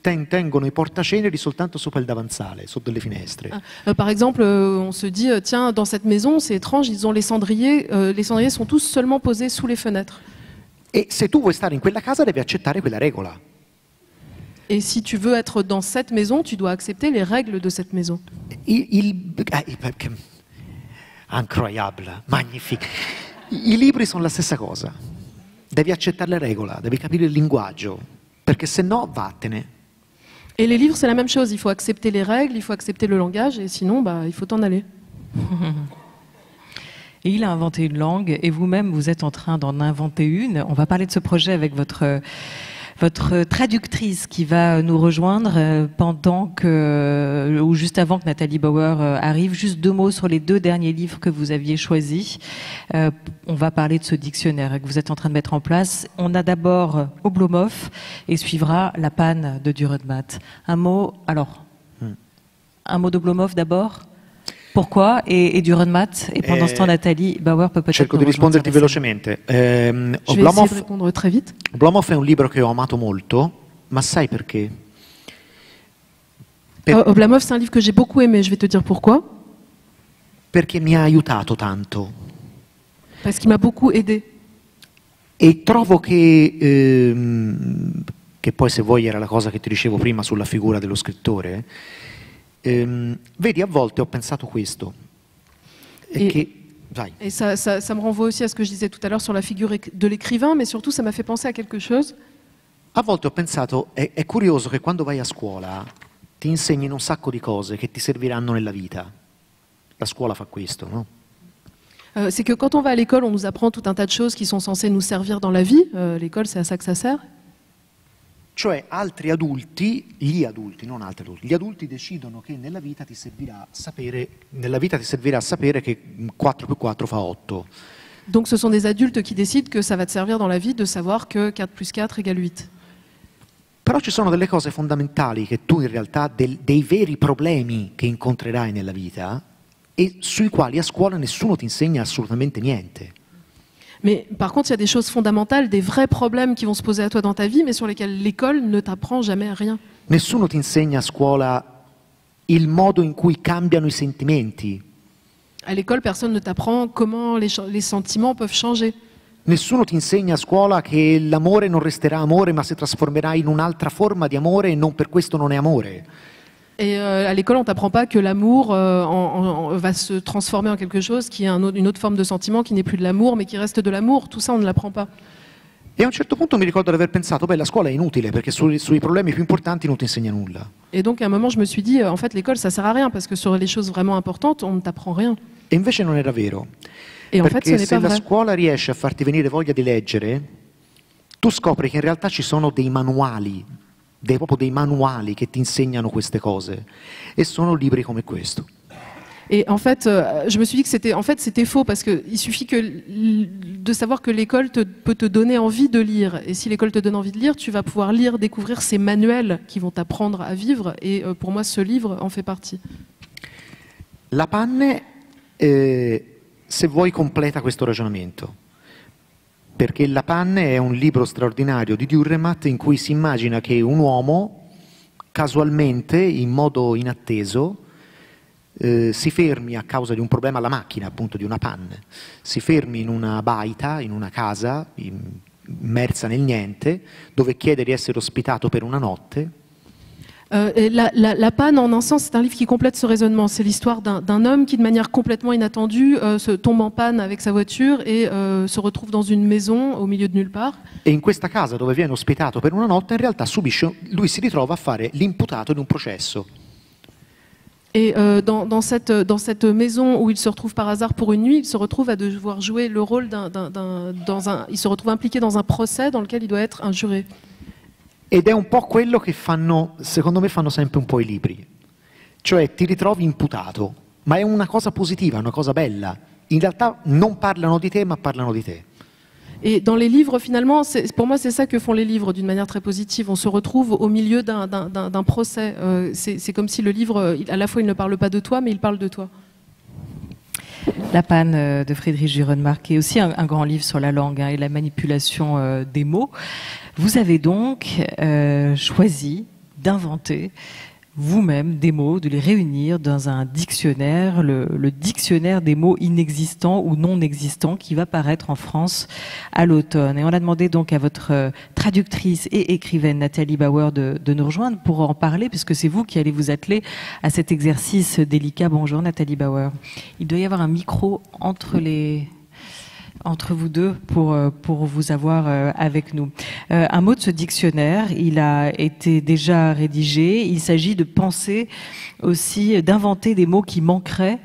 tengono i portaceneri soltanto sopra il davanzale, sotto le finestre. Par exemple, on se dit, tiens, dans cette maison, c'est étrange, ils ont les cendriers sont tous seulement posés sous les fenêtres. E se tu vuoi stare in quella casa devi accettare quella regola. Et si tu veux être dans cette maison, tu dois accepter les règles de cette maison. Incroyable, magnifique. I libri sono la stessa cosa. Devi accettare la regola, devi capire il linguaggio, perché se no vattene. Et les livres, c'est la même chose. Il faut accepter les règles, il faut accepter le langage, et sinon, il faut t'en aller. Et il a inventé une langue, et vous-même, vous êtes en train d'en inventer une. On va parler de ce projet avec votre traductrice qui va nous rejoindre ou juste avant que Nathalie Bauer arrive. Juste 2 mots sur les 2 derniers livres que vous aviez choisis. On va parler de ce dictionnaire que vous êtes en train de mettre en place. On a d'abord Oblomov et suivra La panne de Dürrenmatt. Un mot d'Oblomov d'abord. Pourquoi et Dürrenmatt? Et pendant ce temps, Nathalie Bauer peut peut-être... Cerco di risponderti velocemente. Je vais essayer de répondre très vite. Oblomov è un libro che ho amato molto, ma sai perché? Oblomov, c'est un livre que j'ai beaucoup aimé, je vais te dire pourquoi. Perché mi ha aiutato tanto. Parce qu'il m'a beaucoup aidé. E trovo che poi se vuoi era la cosa che ti dicevo prima sulla figura dello scrittore, vedi, a volte ho pensato questo. Et ça me renvoie aussi à ce que je disais tout à l'heure sur la figure de l'écrivain, mais surtout ça m'a fait penser à quelque chose. A volte ho pensato, è curioso che quando vai a scuola ti insegnino un sacco di cose che ti serviranno nella vita. La scuola fa questo, no? C'est que quand on va à l'école, on nous apprend tout un tas de choses qui sont censées nous servir dans la vie. L'école, c'est à ça que ça sert. Cioè altri adulti, gli adulti, non altri adulti, gli adulti decidono che nella vita ti servirà sapere che 4 più 4 fa 8. Donc ce sont des adultes qui décident que ça va te servir dans la vie de savoir que 4 plus 4 égale 8. Però ci sono delle cose fondamentali che tu in realtà, dei veri problemi che incontrerai nella vita e sui quali a scuola nessuno ti insegna assolutamente niente. Mais par contre, il y a des choses fondamentales, des vrais problèmes qui vont se poser à toi dans ta vie, mais sur lesquels l'école ne t'apprend jamais rien. Nessuno ti insegna a scuola il modo in cui cambiano i sentimenti. À l'école, personne ne t'apprend comment les sentiments peuvent changer. Nessuno ti insegna a scuola che l'amore non resterà amore, ma si trasformerà in un'altra forma di amore e non per questo non è amore. Et à l'école, on ne t'apprend pas que l'amour va se transformer en quelque chose qui est une autre forme de sentiment, qui n'est plus de l'amour, mais qui reste de l'amour. Tout ça, on ne l'apprend pas. E a un certo punto mi ricordo di aver pensato, la scuola è inutile, perché sui problemi più importanti non ti insegna nulla. Et donc, à un moment, je me suis dit, en fait, l'école, ça sert à rien, parce que sur les choses vraiment importantes, on ne t'apprend rien. E invece non era vero. Et en fait, ce Perché n'est se pas la vrai. scuola riesce a farti venire voglia di leggere, tu scopri che in realtà ci sono dei manuali, proprio dei manuali che ti insegnano queste cose, e sono libri come questo. Et en fait, je me suis dit que c'était faux, parce qu'il suffit de savoir que l'école peut te donner envie de lire. Et si l'école te donne envie de lire, tu vas pouvoir découvrir ces manuels qui vont t'apprendre à vivre. Et pour moi, ce livre en fait partie. La panne, se vuoi, completa questo ragionamento. Perché La panne è un libro straordinario di Dürrenmatt in cui si immagina che un uomo, casualmente, in modo inatteso, si fermi a causa di un problema alla macchina, appunto di una panne, si fermi in una baita, in una casa, immersa nel niente, dove chiede di essere ospitato per una notte. La panne, en un sens, c'est un livre qui complète ce raisonnement. C'est l'histoire d'un homme qui, de manière complètement inattendue, se tombe en panne avec sa voiture et se retrouve dans une maison au milieu de nulle part. E in questa casa dove viene ospitato per una notte, in realtà lui si ritrova a fare l'imputato di un processo. Et dans cette maison où il se retrouve par hasard pour une nuit, il se retrouve à devoir jouer le rôle il se retrouve impliqué dans un procès dans lequel il doit être un juré. Ed è un po' quello che secondo me fanno sempre un po' i libri. Cioè ti ritrovi imputato, ma è una cosa positiva, una cosa bella. In realtà non parlano di te, ma parlano di te. Et dans les livres, finalement, pour moi, c'est ça que font les livres d'une manière très positive. On se retrouve au milieu d'un procès. C'est comme si le livre, à la fois, il ne parle pas de toi, mais il parle de toi. La panne de Friedrich Dürrenmatt, qui est aussi un grand livre sur la langue et la manipulation des mots. Vous avez donc choisi d'inventer vous-même des mots, de les réunir dans un dictionnaire, le dictionnaire des mots inexistants ou non existants qui va paraître en France à l'automne. Et on a demandé donc à votre traductrice et écrivaine Nathalie Bauer de nous rejoindre pour en parler, puisque c'est vous qui allez vous atteler à cet exercice délicat. Bonjour Nathalie Bauer. Il doit y avoir un micro entre vous deux pour vous avoir avec nous. Un mot de ce dictionnaire, il a été déjà rédigé. Il s'agit de penser aussi, d'inventer des mots qui manqueraient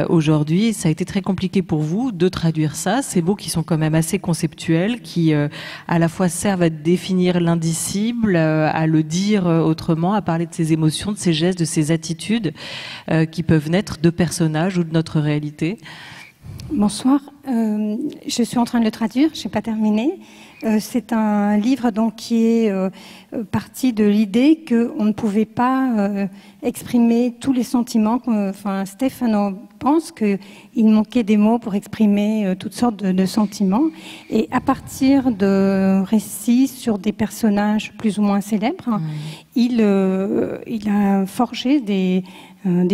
aujourd'hui. Ça a été très compliqué pour vous de traduire ça. Ces mots qui sont quand même assez conceptuels, qui à la fois servent à définir l'indicible, à le dire autrement, à parler de ses émotions, de ses gestes, de ses attitudes qui peuvent naître de personnages ou de notre réalité. Bonsoir, je suis en train de le traduire, je n'ai pas terminé. C'est un livre donc, qui est parti de l'idée qu'on ne pouvait pas exprimer tous les sentiments. Stefano pense qu'il manquait des mots pour exprimer toutes sortes de sentiments. Et à partir de récits sur des personnages plus ou moins célèbres, il a forgé des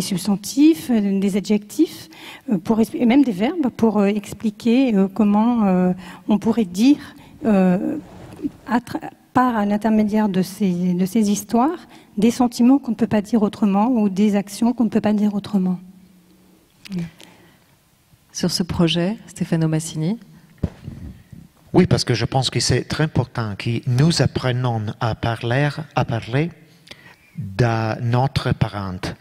substantifs, des adjectifs, et même des verbes pour expliquer comment on pourrait dire, par l'intermédiaire de ces histoires, des sentiments qu'on ne peut pas dire autrement ou des actions qu'on ne peut pas dire autrement. Sur ce projet, Stefano Massini. Oui, parce que je pense que c'est très important que nous apprenions à parler de notre parente.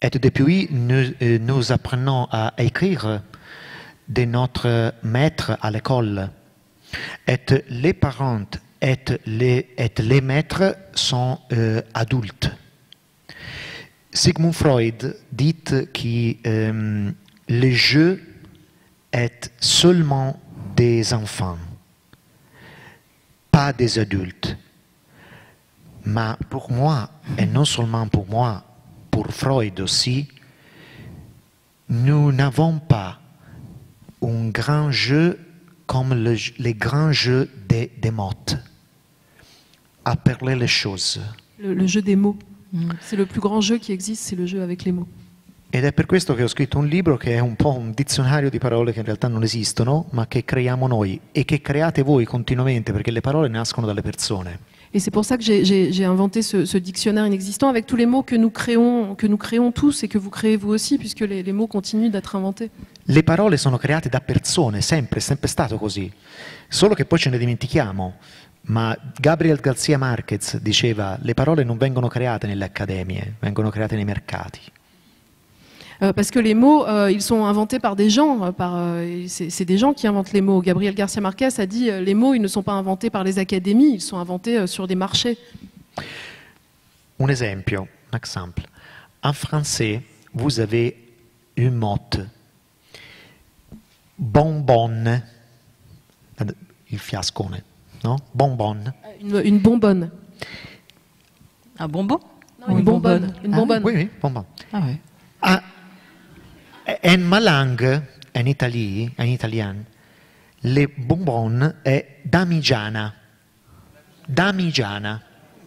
Et depuis, nous apprenons à écrire de notre maître à l'école. Et les parents et les maîtres sont adultes. Sigmund Freud dit que le jeu est seulement des enfants, pas des adultes. Mais pour moi, et non seulement pour moi, pour Freud aussi, nous n'avons pas un grand jeu comme les grands jeux des mots, à parler les choses. Le jeu des mots. C'est le plus grand jeu qui existe, c'est le jeu avec les mots. Ed è per questo che ho scritto un libro che è un po' un dizionario di parole che in realtà non esistono, ma che creiamo noi e che create voi continuamente, perché le parole nascono dalle persone. Et c'est pour ça que j'ai inventé ce dictionnaire inexistant avec tous les mots que nous créons tous et que vous créez vous aussi, puisque les mots continuent d'être inventés. Le parole sono create da persone, sempre, è sempre stato così. Solo che poi ce ne dimentichiamo. Ma Gabriel García Márquez diceva: le parole non vengono create nelle accademie, vengono create nei mercati. Parce que les mots, ils sont inventés par des gens, c'est des gens qui inventent les mots. Gabriel García Márquez a dit les mots, ils ne sont pas inventés par les académies, ils sont inventés sur des marchés. Un esempio, un exemple. En français, vous avez un mot, bonbonne, il fiascone, no? Bonbonne. Une bonbonne. Un bonbon? Non, une bonbonne. Une bonbonne. Oui, oui, bonbonne. Ah oui. En ma langue, en italien, le bonbon è damigiana. Damigiana.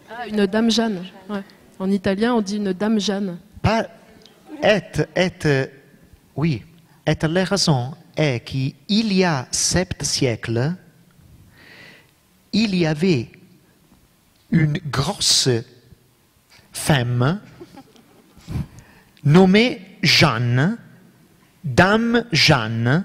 Ah, une dame Jeanne. Ouais. En italien, on dit une dame Jeanne. Oui, et la raison est qu'il y a 7 siècles, il y avait une grosse femme nommée Jeanne, Dame Jeanne,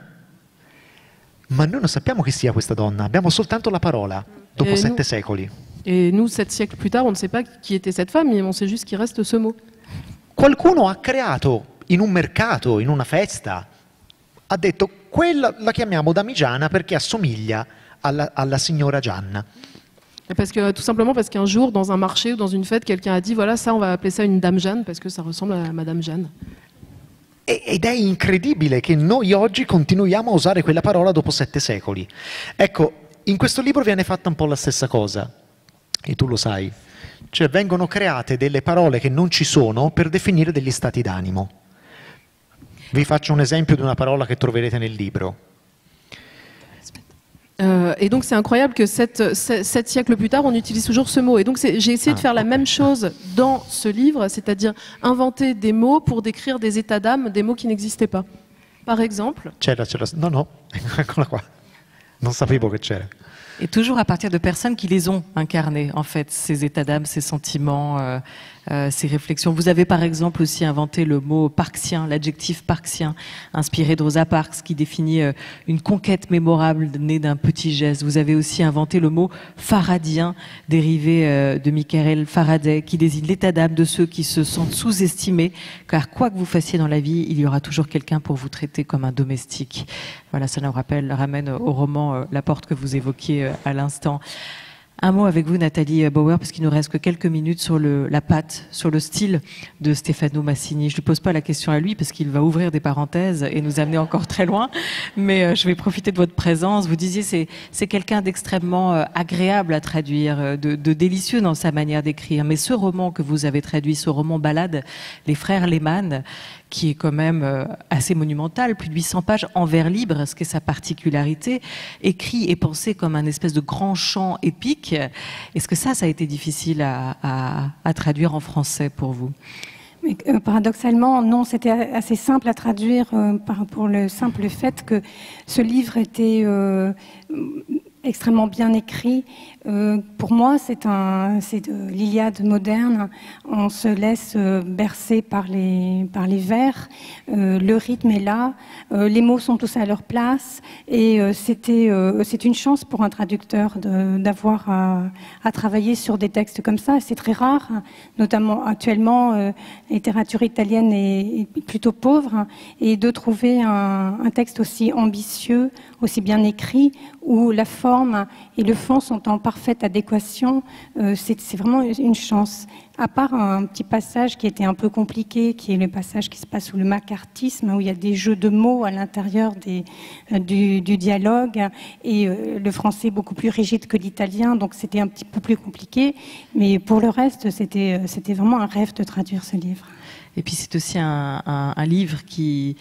ma noi non sappiamo chi sia questa donna, abbiamo soltanto la parola, dopo 7 secoli. Et nous, 7 siècles plus tard, on ne sait pas qui était cette femme, mais on sait juste qu'il reste ce mot. Qualcuno ha creato in un mercato, in una festa, ha detto quella la chiamiamo Damigiana perché assomiglia alla signora Gianna. Parce que, tout simplement parce qu'un jour, dans un marché ou dans une fête, quelqu'un a dit voilà, ça, on va appeler ça une dame Jeanne parce que ça ressemble à Madame Jeanne. Ed è incredibile che noi oggi continuiamo a usare quella parola dopo 7 secoli. Ecco, in questo libro viene fatta un po' la stessa cosa, e tu lo sai. Cioè vengono create delle parole che non ci sono per definire degli stati d'animo. Vi faccio un esempio di una parola che troverete nel libro. Et donc c'est incroyable que 7 siècles plus tard, on utilise toujours ce mot. Et donc j'ai essayé de faire la même chose dans ce livre, c'est-à-dire inventer des mots pour décrire des états d'âme, des mots qui n'existaient pas. Par exemple... Non, eccola qua. Non sapevo che c'era. Et toujours à partir de personnes qui les ont incarnés, en fait, ces états d'âme, ces sentiments, ces réflexions. Vous avez par exemple aussi inventé le mot parksien, l'adjectif parksien, inspiré de Rosa Parks, qui définit une conquête mémorable née d'un petit geste. Vous avez aussi inventé le mot faradien, dérivé de Michael Faraday, qui désigne l'état d'âme de ceux qui se sentent sous-estimés, car quoi que vous fassiez dans la vie, il y aura toujours quelqu'un pour vous traiter comme un domestique. Voilà, ça nous ramène au roman La Porte que vous évoquiez à l'instant. Un mot avec vous, Nathalie Bauer, parce qu'il nous reste que quelques minutes sur la patte, sur le style de Stefano Massini. Je ne lui pose pas la question à lui, parce qu'il va ouvrir des parenthèses et nous amener encore très loin, mais je vais profiter de votre présence. Vous disiez c'est quelqu'un d'extrêmement agréable à traduire, de délicieux dans sa manière d'écrire. Mais ce roman que vous avez traduit, ce roman ballade, Les Frères Lehmann, qui est quand même assez monumental, plus de 800 pages en vers libre, ce qui est sa particularité, écrit et pensé comme un espèce de grand chant épique. Est-ce que ça a été difficile à traduire en français pour vous? Mais, paradoxalement, non, c'était assez simple à traduire pour le simple fait que ce livre était extrêmement bien écrit. Pour moi, c'est de l'Iliade moderne. On se laisse bercer par les vers. Le rythme est là. Les mots sont tous à leur place. Et c'est une chance pour un traducteur d'avoir à travailler sur des textes comme ça. C'est très rare, notamment actuellement, la littérature italienne est plutôt pauvre. Et de trouver un texte aussi ambitieux, aussi bien écrit, où la forme et le fond sont en parfaite adéquation, c'est vraiment une chance. À part un petit passage qui était un peu compliqué, qui est le passage qui se passe sous le macartisme, où il y a des jeux de mots à l'intérieur du dialogue, et le français est beaucoup plus rigide que l'italien, donc c'était un petit peu plus compliqué. Mais pour le reste, c'était vraiment un rêve de traduire ce livre. Et puis c'est aussi un livre qui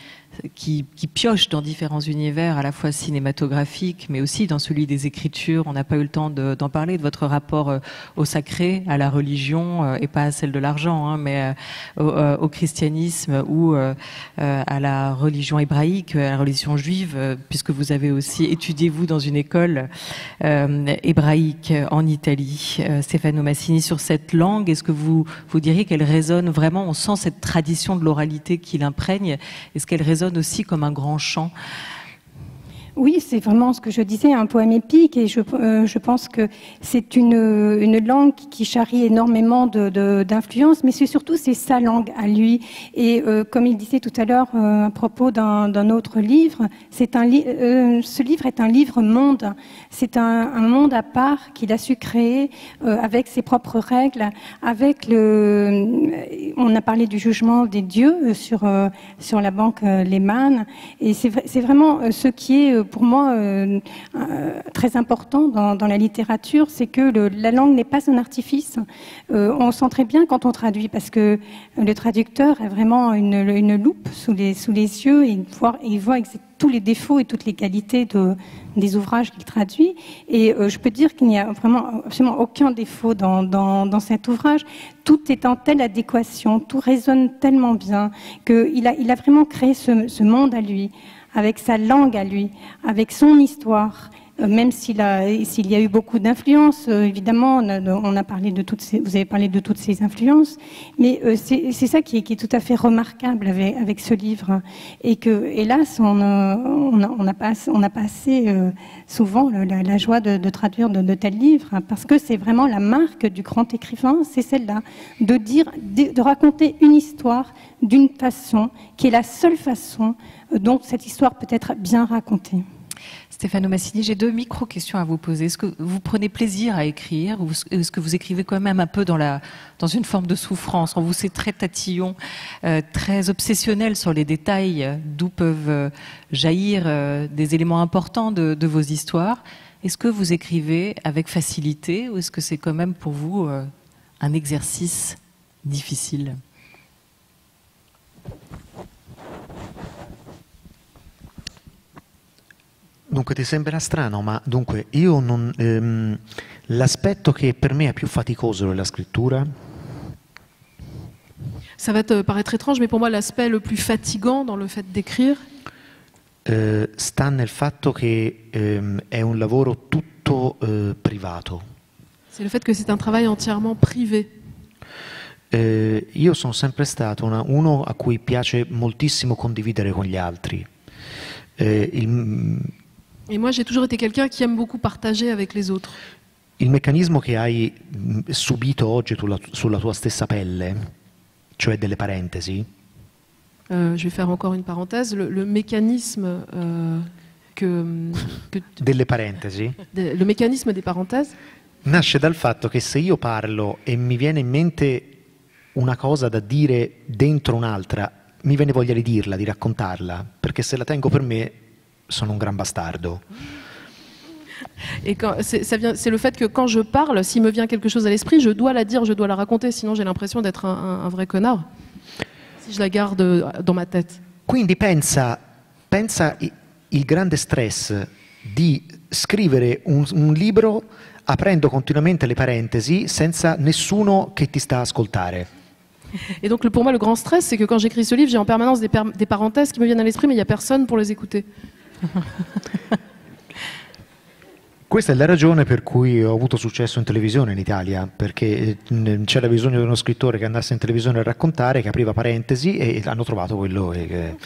pioche dans différents univers, à la fois cinématographiques, mais aussi dans celui des écritures. On n'a pas eu le temps d'en parler, de votre rapport au sacré, à la religion, et pas à celle de l'argent, hein, mais au christianisme ou à la religion hébraïque, à la religion juive, puisque vous avez aussi étudié, vous, dans une école hébraïque en Italie. Stefano Massini, sur cette langue, est-ce que vous diriez qu'elle résonne vraiment? On sent cette tradition de l'oralité qui l'imprègne. Est-ce qu'elle résonne aussi comme un grand chant? Oui, c'est vraiment ce que je disais, un poème épique, et je pense que c'est une langue qui charrie énormément d'influence, mais c'est sa langue à lui. Et comme il disait tout à l'heure à propos d'un autre livre, ce livre est un livre-monde. C'est un monde à part qu'il a su créer avec ses propres règles, on a parlé du jugement des dieux sur la banque Lehmann, et c'est vraiment ce qui est pour moi très important dans la littérature, c'est que la langue n'est pas un artifice. On sent très bien quand on traduit, parce que le traducteur a vraiment une loupe sous les yeux, et il voit tous les défauts et toutes les qualités des ouvrages qu'il traduit. Et je peux dire qu'il n'y a vraiment absolument aucun défaut dans cet ouvrage. Tout est en telle adéquation, tout résonne tellement bien qu'il a vraiment créé ce monde à lui, avec sa langue à lui, avec son histoire, même s'il y a eu beaucoup d'influences, évidemment, vous avez parlé de toutes ces influences, mais c'est ça qui est tout à fait remarquable avec ce livre, et que, hélas, on n'a pas assez souvent la joie de traduire de tels livres, parce que c'est vraiment la marque du grand écrivain, c'est celle-là, de raconter une histoire d'une façon qui est la seule façon dont cette histoire peut être bien racontée. Stefano Massini, j'ai 2 micro-questions à vous poser. Est-ce que vous prenez plaisir à écrire, ou est-ce que vous écrivez quand même un peu dans une forme de souffrance? On vous sait très tatillon, très obsessionnel sur les détails, d'où peuvent jaillir des éléments importants de vos histoires. Est-ce que vous écrivez avec facilité, ou est-ce que c'est quand même pour vous un exercice difficile? Dunque ti sembrerà strano, ma dunque io non... l'aspetto che per me è più faticoso della scrittura Ça va te paraître étrange, mais pour moi, l'aspect le plus fatigant dans le fait d'écrire, sta nel fatto che è un lavoro tutto privato. c'est le fait que c'est un travail entièrement privé. Io sono sempre stato uno a cui piace moltissimo condividere con gli altri. Et moi, j'ai toujours été quelqu'un qui aime beaucoup partager avec les autres. Il meccanismo che hai subito oggi sulla tua stessa pelle, cioè delle parentesi, Je vais faire encore une parenthèse. Le mécanisme delle parentesi, le mécanisme des parenthèses, nasce dal fatto che se io parlo e mi viene in mente una cosa da dire dentro un'altra, mi viene voglia di dirla, di raccontarla, perché se la tengo per me sono un gran bastardo. et c'est le fait que quand je parle, s'il me vient quelque chose à l'esprit, je dois la dire, je dois la raconter, sinon j'ai l'impression d'être un vrai connard, si je la garde dans ma tête. Quindi pensa il grande stress di scrivere un libro aprendo continuamente le parentesi senza nessuno che ti sta a ascoltare. Et donc pour moi, le grand stress, c'est que quand j'écris ce livre, j'ai en permanence des parenthèses qui me viennent à l'esprit, mais il n'y a personne pour les écouter. Questa è la ragione per cui ho avuto successo in televisione in Italia, perché c'era bisogno di uno scrittore che andasse in televisione a raccontare, che apriva parentesi, e hanno trovato quello. Et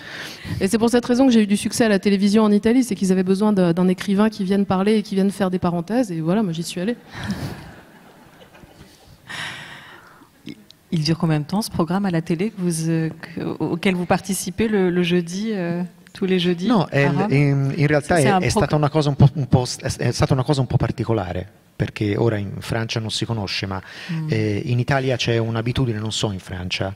c'est pour cette raison que j'ai eu du succès à la télévision en Italie, c'est qu'ils avaient besoin d'un écrivain qui vienne parler et qui vienne faire des parenthèses, et voilà, moi j'y suis allée. Il dure combien de temps ce programme à la télé auquel vous participez le jeudi tous les jeudis? No, in realtà è stata una cosa è stata una cosa un po' particolare, perché ora in Francia non si conosce, ma in Italia c'è un'abitudine, non so in Francia,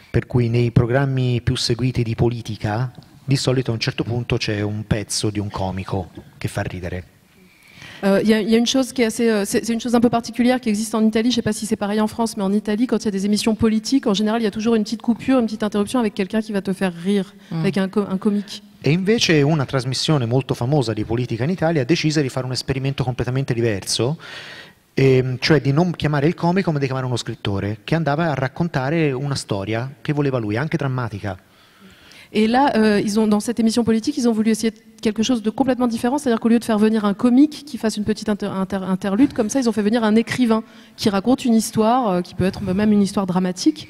per cui nei programmi più seguiti di politica di solito a un certo punto c'è un pezzo di un comico che fa ridere. Il y a une chose qui est c'est une chose un peu particulière qui existe en Italie. Je ne sais pas si c'est pareil en France, mais en Italie, quand il y a des émissions politiques, en général, il y a toujours une petite coupure, une petite interruption avec quelqu'un qui va te faire rire, avec un comique. E invece una trasmissione molto famosa di politica in Italia ha deciso di fare un esperimento completamente diverso, cioè di non chiamare il comico ma di chiamare uno scrittore che andava a raccontare una storia che voleva lui, anche drammatica. Et là, dans cette émission politique, ils ont voulu essayer quelque chose de complètement différent, c'est-à-dire qu'au lieu de faire venir un comique qui fasse une petite interlude, comme ça, ils ont fait venir un écrivain qui raconte une histoire, qui peut être même une histoire dramatique.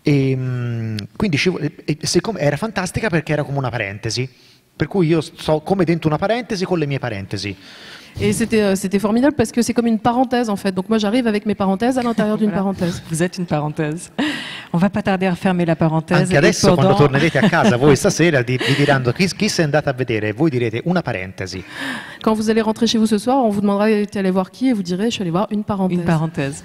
E quindi siccome era fantastica perché era come una parentesi, per cui io sto come dentro una parentesi con le mie parentesi. Et c'était formidable parce que c'est comme une parenthèse en fait. Donc moi j'arrive avec mes parenthèses à l'intérieur d'une parenthèse. Vous êtes une parenthèse. On va pas tarder à refermer la parenthèse. Anche adesso quando tornerete a casa voi stasera vi diranno chi sei andato a vedere e voi direte una parentesi. Quand vous allez rentrer chez vous ce soir, on vous demandera d'aller voir qui et vous direz je suis allé voir une parenthèse. Une parenthèse.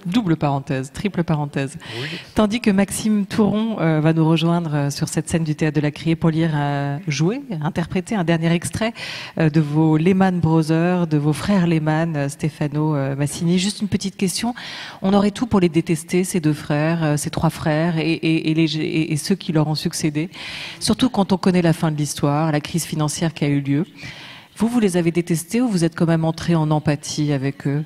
Double parenthèse, triple parenthèse. Oui. Tandis que Maxime Touron va nous rejoindre sur cette scène du Théâtre de la Criée pour lire, interpréter un dernier extrait de vos Lehman Brothers, de vos frères Lehman, Stefano Massini. Juste une petite question. On aurait tout pour les détester, ces deux frères, ces trois frères et ceux qui leur ont succédé. Surtout quand on connaît la fin de l'histoire, la crise financière qui a eu lieu. Vous les avez détestés ou vous êtes quand même entré en empathie avec eux?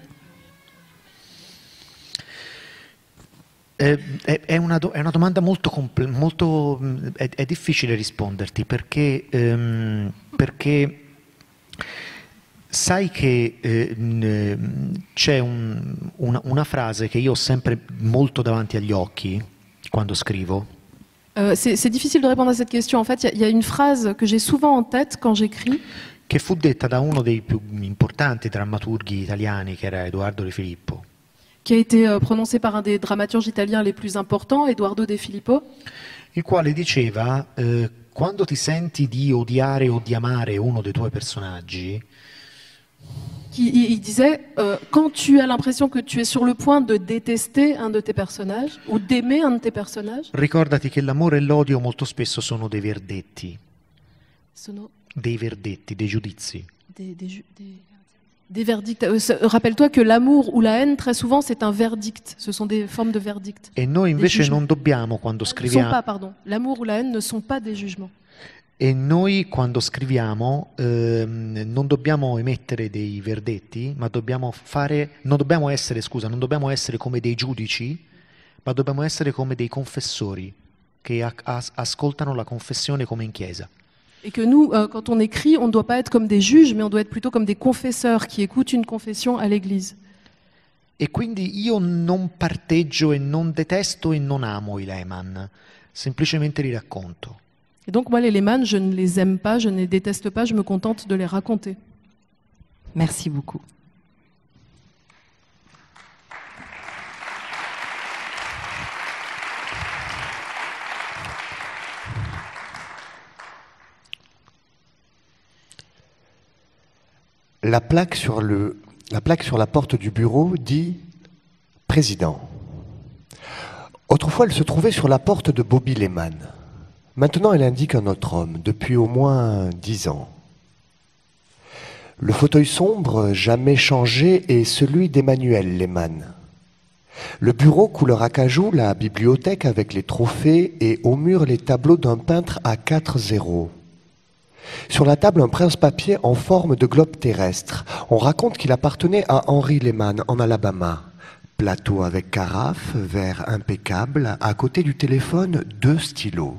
È una domanda molto è difficile risponderti perché sai che c'è una frase che io ho sempre molto davanti agli occhi quando scrivo. C'est difficile de répondre à cette question. En fait, il y a une phrase que j'ai souvent en tête quand j'écris. Che fu detta da uno dei più importanti drammaturghi italiani, che era Edoardo De Filippo. Qui a été prononcé par un des dramaturges italiens les plus importants, Edoardo De Filippo. Il quale diceva, quando ti senti di odiare o di amare uno dei tuoi personaggi, il disait, quand tu as l'impression que tu es sur le point de détester un de tes personnages, ou d'aimer un de tes personnages, ricordati che l'amore e l'odio molto spesso sono dei verdetti, dei verdetti, dei giudizi. Des verdicts. Rappelle-toi que l'amour ou la haine, très souvent, c'est un verdict. Ce sont des formes de verdict. E noi invece non dobbiamo, quando scriviamo... L'amour ou la haine ne sont pas des jugements. E noi quando scriviamo non dobbiamo emettere dei verdetti, ma non dobbiamo essere come dei giudici, ma dobbiamo essere come dei confessori che ascoltano la confessione come in chiesa. Et que nous, quand on écrit, on ne doit pas être comme des juges, mais on doit être plutôt comme des confesseurs qui écoutent une confession à l'église. E quindi io non parteggio e non detesto e non amo i Lehman, semplicemente li racconto. Et donc moi, les Lehman, je ne les aime pas, je ne les déteste pas, je me contente de les raconter. Merci beaucoup. La plaque sur la porte du bureau dit « Président ». Autrefois, elle se trouvait sur la porte de Bobby Lehman. Maintenant, elle indique un autre homme, depuis au moins 10 ans. Le fauteuil sombre, jamais changé, est celui d'Emmanuel Lehman. Le bureau couleur acajou, la bibliothèque avec les trophées et au mur les tableaux d'un peintre à 4 zéros. Sur la table, un prince-papier en forme de globe terrestre. On raconte qu'il appartenait à Henry Lehman en Alabama. Plateau avec carafe, verre impeccable, à côté du téléphone, 2 stylos.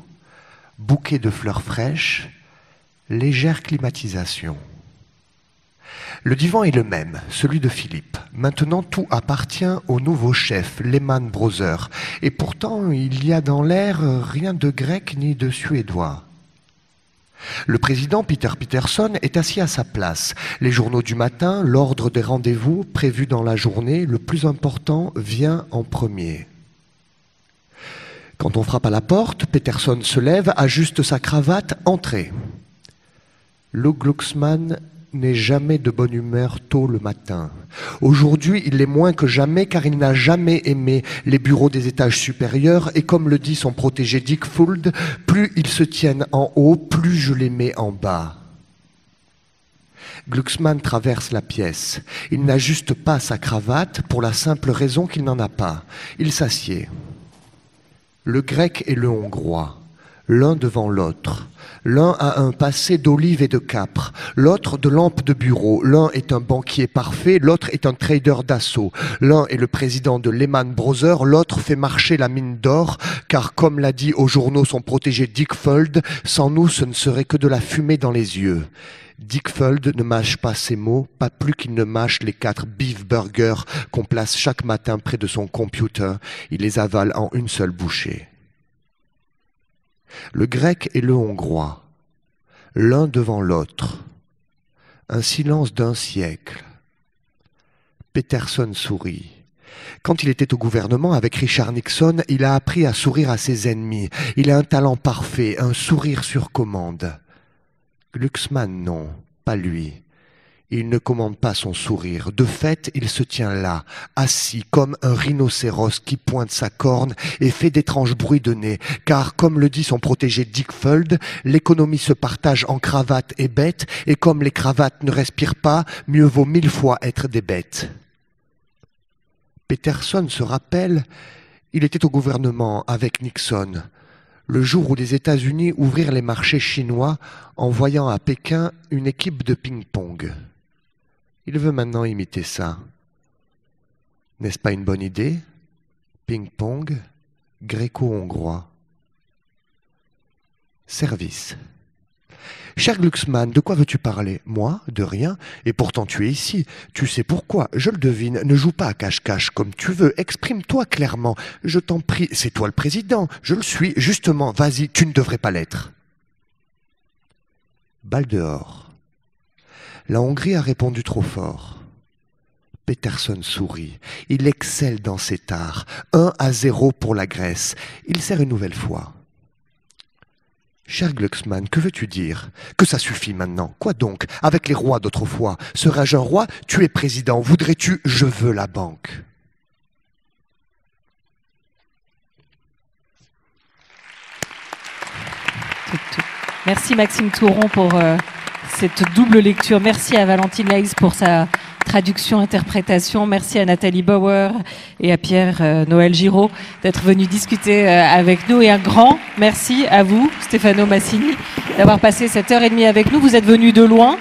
Bouquet de fleurs fraîches, légère climatisation. Le divan est le même, celui de Philippe. Maintenant, tout appartient au nouveau chef, Lehman Brothers. Et pourtant, il y a dans l'air rien de grec ni de suédois. Le président Peter Peterson est assis à sa place. Les journaux du matin, l'ordre des rendez-vous prévus dans la journée, le plus important vient en premier. Quand on frappe à la porte, Peterson se lève, ajuste sa cravate, entrez. Le Glucksmann n'est jamais de bonne humeur tôt le matin. Aujourd'hui, il l'est moins que jamais car il n'a jamais aimé les bureaux des étages supérieurs et comme le dit son protégé Dick Fuld, plus ils se tiennent en haut, plus je les mets en bas. Glucksmann traverse la pièce. Il n'ajuste pas sa cravate pour la simple raison qu'il n'en a pas. Il s'assied. Le grec et le hongrois, l'un devant l'autre. L'un a un passé d'olive et de capre, l'autre de lampe de bureau. L'un est un banquier parfait, l'autre est un trader d'assaut. L'un est le président de Lehman Brothers, l'autre fait marcher la mine d'or, car comme l'a dit aux journaux son protégé Dick Fuld, sans nous ce ne serait que de la fumée dans les yeux. Dick Fuld ne mâche pas ses mots, pas plus qu'il ne mâche les 4 beef burgers qu'on place chaque matin près de son computer. Il les avale en une seule bouchée. Le grec et le hongrois, l'un devant l'autre. Un silence d'un siècle. Peterson sourit. Quand il était au gouvernement avec Richard Nixon, il a appris à sourire à ses ennemis. Il a un talent parfait, un sourire sur commande. Glucksmann, non, pas lui. Il ne commande pas son sourire. De fait, il se tient là, assis comme un rhinocéros qui pointe sa corne et fait d'étranges bruits de nez. Car, comme le dit son protégé Dick Fuld, l'économie se partage en cravates et bêtes, et comme les cravates ne respirent pas, mieux vaut 1000 fois être des bêtes. Peterson se rappelle, il était au gouvernement avec Nixon, le jour où les États-Unis ouvrirent les marchés chinois en voyant à Pékin une équipe de ping-pong. Il veut maintenant imiter ça. N'est-ce pas une bonne idée? Ping-pong, gréco-hongrois. Service. Cher Glucksmann, de quoi veux-tu parler? Moi? De rien. Et pourtant tu es ici. Tu sais pourquoi? Je le devine. Ne joue pas à cache-cache comme tu veux. Exprime-toi clairement. Je t'en prie. C'est toi le président. Je le suis. Justement, vas-y, tu ne devrais pas l'être. Balle dehors. La Hongrie a répondu trop fort. Peterson sourit. Il excelle dans cet art. 1-0 pour la Grèce. Il sert une nouvelle fois. Cher Glucksmann, que veux-tu dire? Que ça suffit maintenant. Quoi donc? Avec les rois d'autrefois. Serais-je un roi? Tu es président. Voudrais-tu? Je veux la banque. Merci Maxime Touron pour cette double lecture. Merci à Valentine Laïs pour sa traduction, interprétation. Merci à Nathalie Bauer et à Pierre-Noël Giraud d'être venus discuter avec nous. Et un grand merci à vous, Stefano Massini, d'avoir passé cette heure et demie avec nous. Vous êtes venus de loin,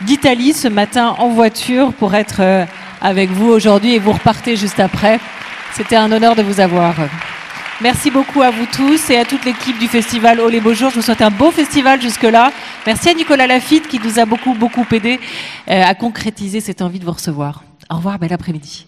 d'Italie ce matin en voiture pour être avec vous aujourd'hui et vous repartez juste après. C'était un honneur de vous avoir. Merci beaucoup à vous tous et à toute l'équipe du festival Oh les beaux jours. Je vous souhaite un beau festival jusque-là. Merci à Nicolas Lafitte qui nous a beaucoup aidé à concrétiser cette envie de vous recevoir. Au revoir, bel après-midi.